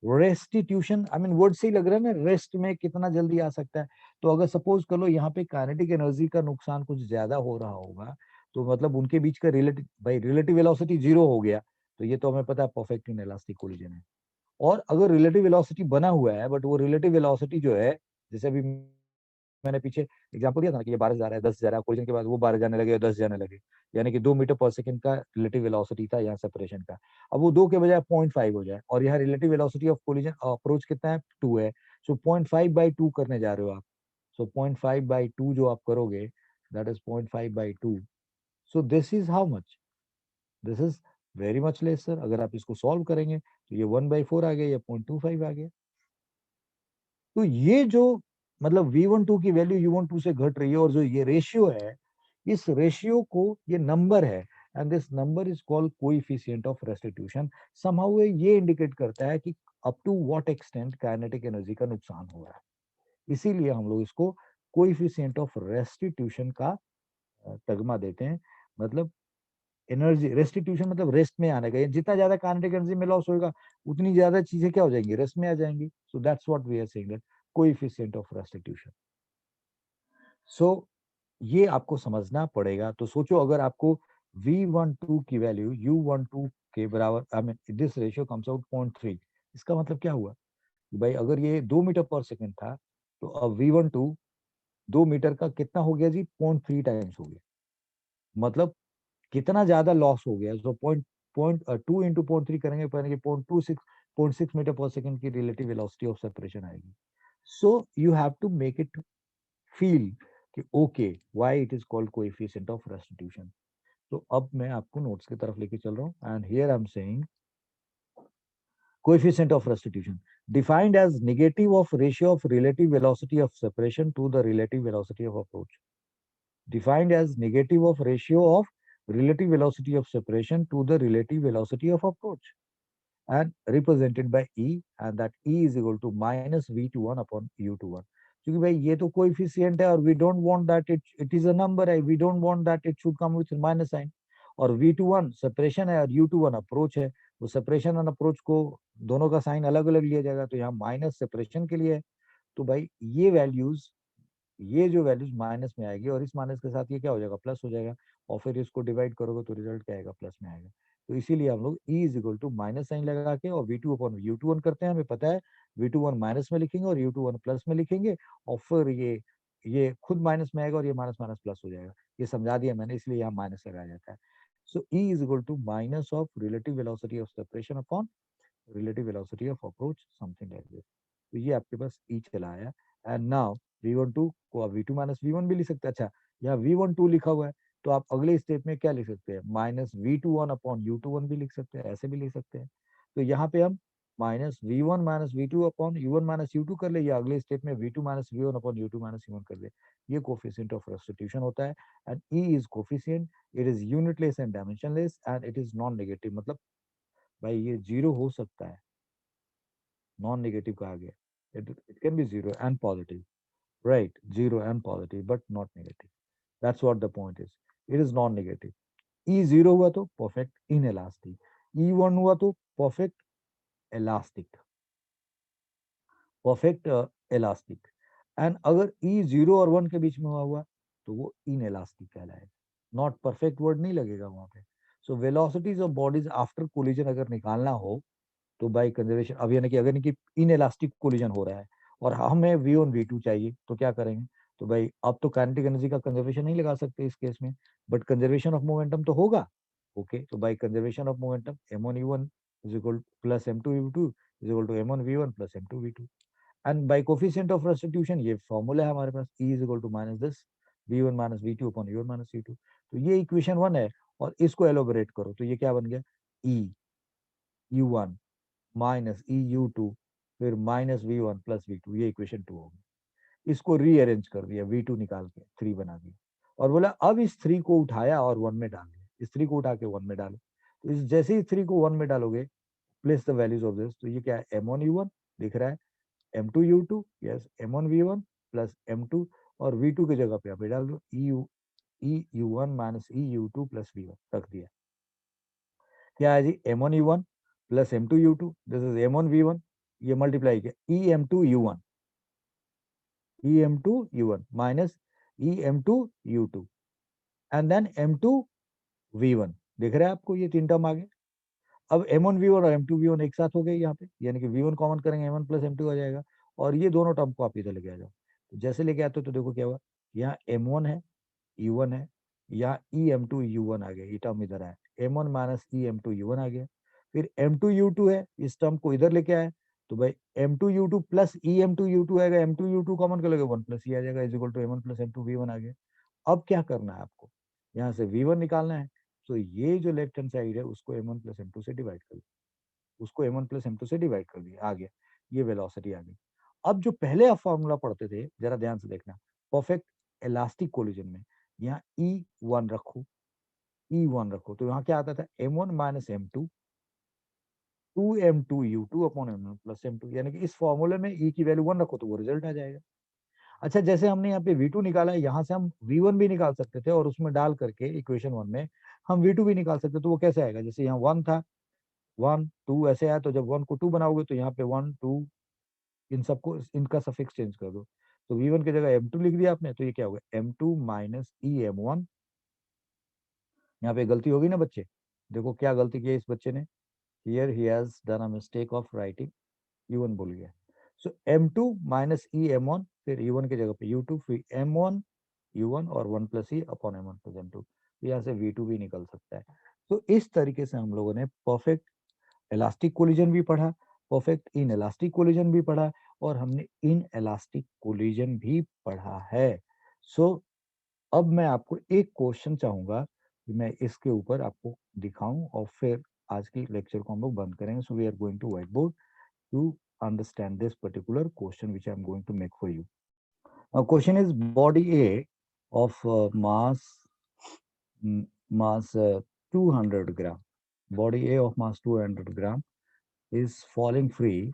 Restitution, I mean word से ही लग रहा है ना, रेस्ट में कितना जल्दी आ सकता है। तो अगर सपोज कर लो यहाँ पे काइनेटिक एनर्जी का नुकसान कुछ ज्यादा हो रहा होगा, तो मतलब उनके बीच का रिलेटिव, भाई रिलेटिव वेलोसिटी जीरो हो गया, तो ये तो हमें पता है परफेक्ट इन इलास्टिक कोलिजन है। और अगर रिलेटिव वेलोसिटी बना हुआ है, बट वो रिलेटिव वेलोसिटी जो है, जैसे अभी मैंने पीछे एग्जांपल दिया था ना कि ये 12 जा रहा है, 10 जा रहा है, कोलिजन के बाद वो 12 जाने लगे और 10 जाने लगे, यानी कि 2 मीटर पर सेकंड का रिलेटिव वेलोसिटी था यहाँ सेपरेशन का। अब वो 2 के बजाय 0.5 हो जाए, और यहाँ relative velocity of collision approach कितना है, 2 है। सो 0.5/2 करने जा रहे हो आप। सो 0.5/2 जो आप करोगे, that is 0.5/2। So this is how much, this is very much less sir. अगर आप इसको सॉल्व करेंगे तो ये 1/4 आ गया या 0.25 आ गया। तो ये जो मतलब V12 की वैल्यू U12 से घट रही है, और जो ये रेशियो है, इस रेशियो को, ये नंबर है, and this number is called coefficient of restitution. Somehow ये इंडिकेट करता है कि up to what extent kinetic energy का नुकसान हो रहा है। इसीलिए हम लोग इसको कोएफिशिएंट ऑफ रेस्टिट्यूशन का तगमा देते हैं। मतलब एनर्जी रेस्टिट्यूशन मतलब रेस्ट में आने का, जितना ज्यादा काइनेटिक एनर्जी में लॉस होगा उतनी ज्यादा चीजें क्या हो जाएंगी, रेस्ट में आ जाएंगी। So that's what we are saying, that coefficient of restitution. So ये आपको समझना पड़ेगा। तो सोचो अगर आपको V12 की वैल्यू U12 के बराबर, I mean this ratio comes out 0.3, इसका मतलब क्या हुआ कि भाई अगर ये 2 मीटर पर सेकंड था, तो अब V12 2 मीटर का कितना हो गया जी, 0.3 टाइम्स हो गया। मतलब कितना ज्यादा लॉस हो गया। सो पॉइंट पॉइंट 2 into 0.3 करेंगे, पाएंगे 0.26 पर सेकंड की रिलेटिव वेलोसिटी ऑफ सेपरेशन आएगी। So you have to make it feel कि okay, why it is called coefficient of restitution. तो अब मैं आपको नोट्स की तरफ लेके चल रहा हूँ, and here I am saying coefficient of restitution defined as negative of ratio of relative velocity of separation to the relative velocity of approach. Defined as negative of ratio of relative velocity of separation to the relative velocity of approach, and represented by E, and that E is equal to minus V21 upon U21. क्योंकि भाई ये तो coefficient है, और we don't want that it is a number है, we don't want that it should come with minus sign. और V21 separation है और U21 अप्रोच है, वो सेपरेशन और अप्रोच को दोनों का साइन अलग अलग लिया जाएगा, तो यहाँ माइनस सेपरेशन के लिए है। तो भाई ये वैल्यूज, ये जो वैल्यूज माइनस में आएगी, और इस माइनस के साथ ये क्या हो जाएगा, प्लस हो जाएगा, और फिर इसको डिवाइड करोगे तो रिजल्ट क्या आएगा, प्लस में आएगा। तो इसीलिए हम लोग E is equal to minus sign लगा के और V2 अपॉन U21 करते हैं। हमें पता है V21 माइनस में लिखेंगे और U21 प्लस में लिखेंगे, और फिर ये खुद माइनस में आएगा और ये माइनस माइनस प्लस हो जाएगा। ये समझा दिया मैंने, इसलिए यहाँ माइनस लगाया जाता है। So E is equal to minus of relative velocity of separation upon relative velocity of approach, something like this. तो ये आपके पास ई चला आया। एंड नाउ V12 को आप V2 माइनस V1 भी लिख सकते हैं। अच्छा, यहाँ V12 लिखा हुआ है, तो आप अगले स्टेप में क्या लिख सकते हैं, माइनस V21 अपॉन U21 भी लिख सकते हैं, ऐसे भी लिख सकते हैं। तो यहाँ पे हम minus V1 minus V2 upon U1 minus U2 कर ले, या अगले स्टेप में V2 minus V1 upon U2 minus U1 कर ले। ये कोफिशिएंट ऑफ रेस्टिट्यूशन होता है। And E is coefficient, it is unitless and dimensionless, and it is non negative. मतलब भाई ये जीरो हो सकता है, नॉन नेगेटिव कहा गया, it can be zero and positive, right, zero and positive but not negative. That's what the point is, it is non negative. E zero हुआ तो perfect inelastic, E1 हुआ तो perfect elastic, perfect elastic. And अगर ई 0 और 1 के बीच में हुआ तो वो इनएलास्टिक कहलाएगा, नॉट परफेक्ट वर्ड नहीं लगेगा वहां पे। So velocities of bodies after collision अगर निकालना हो तो बाय कंजर्वेशन, अब यानी कि अगर इनकी इनएलास्टिक कोलिजन हो रहा है और हमें V1 V2 चाहिए तो क्या करेंगे, तो भाई अब तो काइनेटिक एनर्जी का कंजर्वेशन नहीं लगा सकते इस केस में, बट कंजर्वेशन ऑफ मोमेंटम तो होगा। ओके, तो by conservation of momentum m1u1 is equal plus m2u2 is equal to m1v1 plus m2v2। And by coefficient of substitution ये फॉर्मूला है हमारे पास, E is equal to minus this v1 minus v2 upon u1 minus v2। तो ये equation 1 है, और इसको elaborate करो तो ये क्या बन गया, E u1 माइनस EU2 फिर माइनस V1 प्लस V2, ये इक्वेशन 2 होगी। इसको रीअरेंज कर दिया, V2 निकाल के 3 बना दिया, और बोला अब इस 3 को उठाया और 1 में डाल दिया, इस 3 को उठा के 1 में डालो। तो इस जैसे ही 3 को 1 में डालोगे, place the values of this, तो ये क्या है, M1U1 दिख रहा है, M2U2 yes, M1V1 plus M2, और V2 की जगह पे आप डाल दो EU1 minus EU2 plus V1 रख दिया। क्या है जी, M1U1 plus M2U2, this is M1V1, ये मल्टीप्लाई किया EM2U1 EM2U1 minus EM2U2 and then M2V1, दिख रहा है आपको, ये 3 टर्म आ गए। अब M1V1 और M2V1 एक साथ हो गए यहाँ पे, यानी कि V1 कॉमन करेंगे M1 प्लस M2 आ जाएगा, और ये दोनों टर्म को आप इधर लेके आ जाओ। तो जैसे लेके आते हो तो देखो क्या हुआ, यहाँ M1 है, U1 है, यहाँ EM2U1 आ गया, ये टर्म इधर आया, M1 माइनस EM2U1 आ गया। फिर M2U2 है, इस टर्म को इधर लेके आए, तो भाई M2U2 प्लस EM2U2 आएगा, M2U2 कॉमन कर लोगे 1 प्लस E आ जाएगा, is equal to M1 plus M2V1 आ गया। अब क्या करना है आपको, यहाँ से V1 निकालना है, तो ये जो लेफ्ट हैंड साइड है उसको M1 प्लस M2 से डिवाइड कर, उसको M1 प्लस M2 से डिवाइड कर दिया, आ गया, ये वेलोसिटी आ गई। अब जो पहले आप फॉर्मूला पढ़ते थे, जरा ध्यान से देखना, परफेक्ट इलास्टिक कोलिजन में यहाँ E1 रखो, E1 रखो, तो यहाँ क्या आता था, M1 minus M2 2M2U2 upon M1 plus M2, यानी कि इस फॉर्मूले में E की वैल्यू 1 रखो तो वो रिजल्ट आ जाएगा। अच्छा, जैसे हमने यहाँ पे V2 निकाला है, यहाँ से हम V1 भी निकाल सकते थे, और उसमें डाल करके इक्वेशन 1 में हम V2 भी निकाल सकते, तो वो कैसे आएगा, जैसे यहाँ 1 था, 1 2 ऐसे आया, तो जब 1 को 2 बनाओगे तो यहाँ पे 1 2 इन सबको, इनका सफिक्स चेंज कर दो, तो V1 की जगह M2 लिख दिया आपने, तो ये क्या होगा, M2 माइनस EM1। यहाँ पे गलती होगी ना बच्चे, देखो क्या गलती की है इस बच्चे ने, here he has done a mistake of writing U1 भूल गया। सो M2 माइनस EM1, फिर E1 की जगह पे U2, फिर M1 U1 और 1 plus E upon M1 plus M2, यहाँ से V2 भी निकल सकता है। तो इस तरीके से हम लोगों ने परफेक्ट इलास्टिक कोलिजन भी पढ़ा, परफेक्ट इन इलास्टिक कोलिजन भी पढ़ा, और हमने इन इलास्टिक कोलिजन भी पढ़ा है। सो अब मैं आपको एक क्वेश्चन चाहूंगा कि मैं इसके ऊपर आपको दिखाऊं, और फिर आज की लेक्चर को हम लोग बंद करेंगे। So we are going to white board to understand this particular question which I am going to make for you. Now, question is body A of mass 200 gram. Body A of mass 200 gram is falling free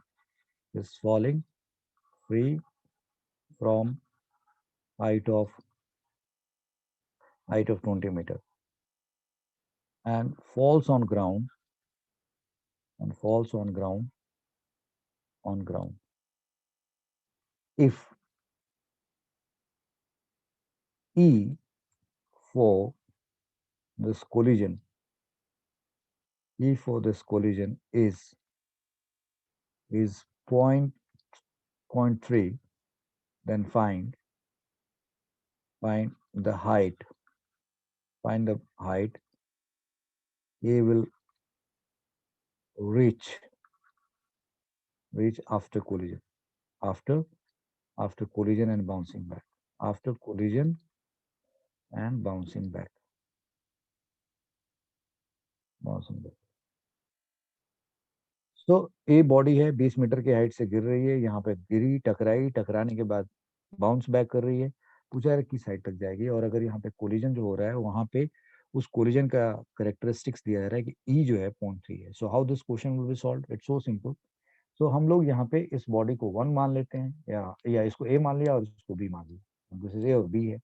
from height of 20 meter, and falls on ground on ground. If E for this collision is point 0.3, then find the height. Find the height A will reach after collision. After collision and bouncing back. After collision and bouncing back. So A body है, 20 metre की height से गिर रही है, यहाँ पे गिरी, टकराई, टकराने के बाद बाउंस बैक कर रही है, पूछा है किस हाइट तक जाएगी, और अगर यहाँ पे कोलिजन जो हो रहा है वहां पे उस कोलिजन का करेक्टरिस्टिक्स दिया जा रहा है कि E जो है 0.3 है। So how this question will be solved, it's so simple. So हम लोग यहाँ पे इस बॉडी को 1 मान लेते हैं, या इसको A मान लिया और इसको B मान लिया, दिस इज A और B है।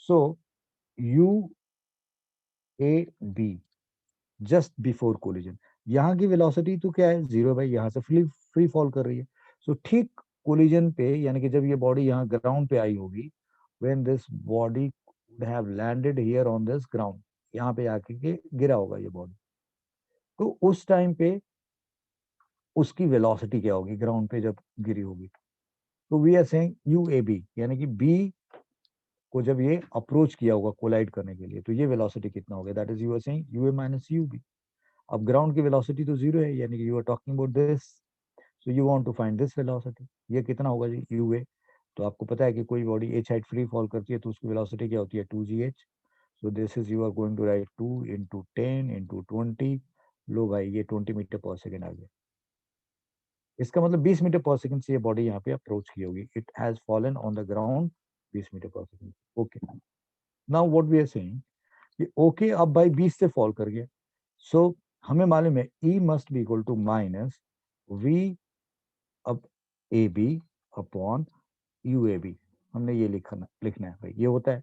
सो UAB जस्ट बिफोर कोलिजन, यहाँ की वेलोसिटी तो क्या है, 0 भाई, यहाँ से फ्री फॉल कर रही है। सो ठीक कोलिजन पे, यानी कि जब ये बॉडी यहाँ ग्राउंड पे आई होगी, when this body would have landed here on this ground, यहाँ पे आके के गिरा होगा ये बॉडी, तो उस टाइम पे उसकी वेलोसिटी क्या होगी ग्राउंड पे जब गिरी होगी। तो we are saying u A B, यानी कि बी को जब ये अप्रोच किया होगा कोलाइड करने के लिए, तो ये वेलोसिटी कितना होगा, that is you are saying u A minus u B. अब ग्राउंड की वेलोसिटी तो जीरो है, यानी कि you are talking about this, so you want to find this velocity, ये कितना होगा जी यू ए। तो आपको पता है कि कोई body H height free fall करती है तो उसकी वेलोसिटी क्या होती है 2gh। So this is you are going to write 2 into 10 into 20। लो भाई ये 20 मीटर पर सेकेंड आ गया। इसका मतलब 20 मीटर पर सेकंड से ये बॉडी यहाँ पे अप्रोच की होगी, it has fallen on the ground 20 metre per second. Okay, now what we are saying कि ओके अब भाई 20 से फॉल कर गया, सो हमें मालूम है E must be equal to minus V अब A B upon u A B. हमने ये लिखना है भाई, ये होता है।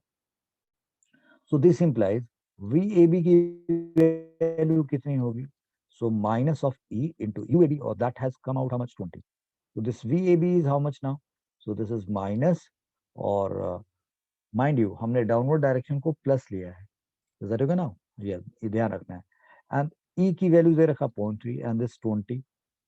So this implies v A B की वैल्यू कितनी होगी, so minus of E into u A B, और that has come out how much 20। So this VAB is how much now? So this is minus, और mind you हमने downward direction को plus लिया है, is that okay now? ये ध्यान रखना है। एंड ई की वैल्यू दे रखा 0.3 एंड दिस 20,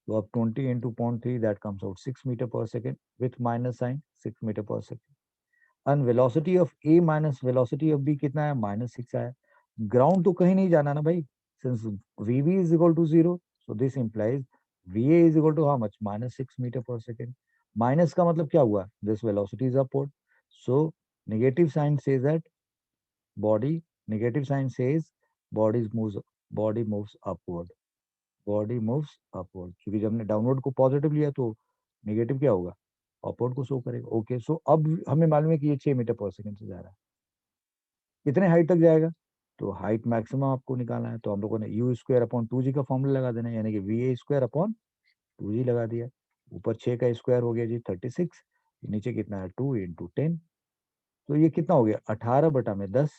तो अब 20 into 0.3 that comes out 6 metre per second with minus sign, 6 metre per second. And velocity of A minus velocity of B कितना है, -6 आया। ग्राउंड तो कहीं नहीं जाना ना भाई, since VB is equal to 0, so this implies VA is equal to how much, -6 metre per second. माइनस का मतलब क्या हुआ, this velocity is upward, so negative sign says that body, negative sign says body moves, body moves upward, body moves upward, क्योंकि जब हमने downward को positive लिया तो नेगेटिव क्या होगा, अपवर्ड को शो करेगा। ओके, सो अब हमें मालूम है कि ये 6 मीटर पर सेकंड से जा रहा है। कितने हाइट तक जाएगा, तो हाइट मैक्सिमम आपको निकालना है, तो हम लोगों ने यू स्क्वायर अपॉन 2g का फॉर्मूला लगा देना है, यानी कि V A square upon 2g लगा दिया। ऊपर 6 का स्क्वायर हो गया जी 36, नीचे कितना है 2 इंटू 10, तो ये कितना हो गया 18/10,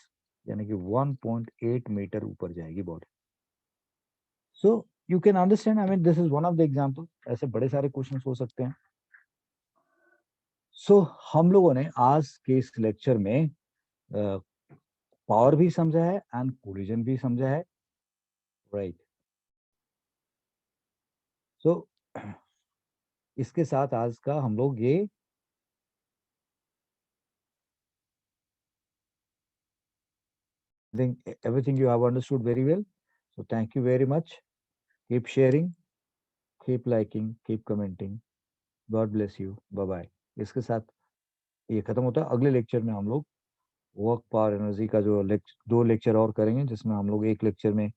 यानी कि 1.8 मीटर ऊपर जाएगी body. So you can understand, I mean this is one of the example, ऐसे बड़े सारे क्वेश्चन हो सकते हैं। सो हम लोगों ने आज के इस लेक्चर में पावर भी समझा है एंड कोलिजन भी समझा है, राइट। सो इसके साथ आज का हम लोग ये think everything you have understood very well. So thank you very much. Keep sharing, keep liking, keep commenting. God bless you. Bye bye. इसके साथ ये खत्म होता है। अगले लेक्चर में हम लोग वर्क पावर एनर्जी का जो दो लेक्चर और करेंगे, जिसमें हम लोग एक लेक्चर में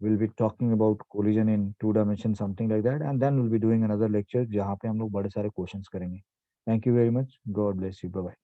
will be talking about collision in 2 dimension something like that, and then will be doing another lecture जहाँ पे हम लोग बड़े सारे क्वेश्चंस करेंगे। Thank you very much, God bless you, bye bye.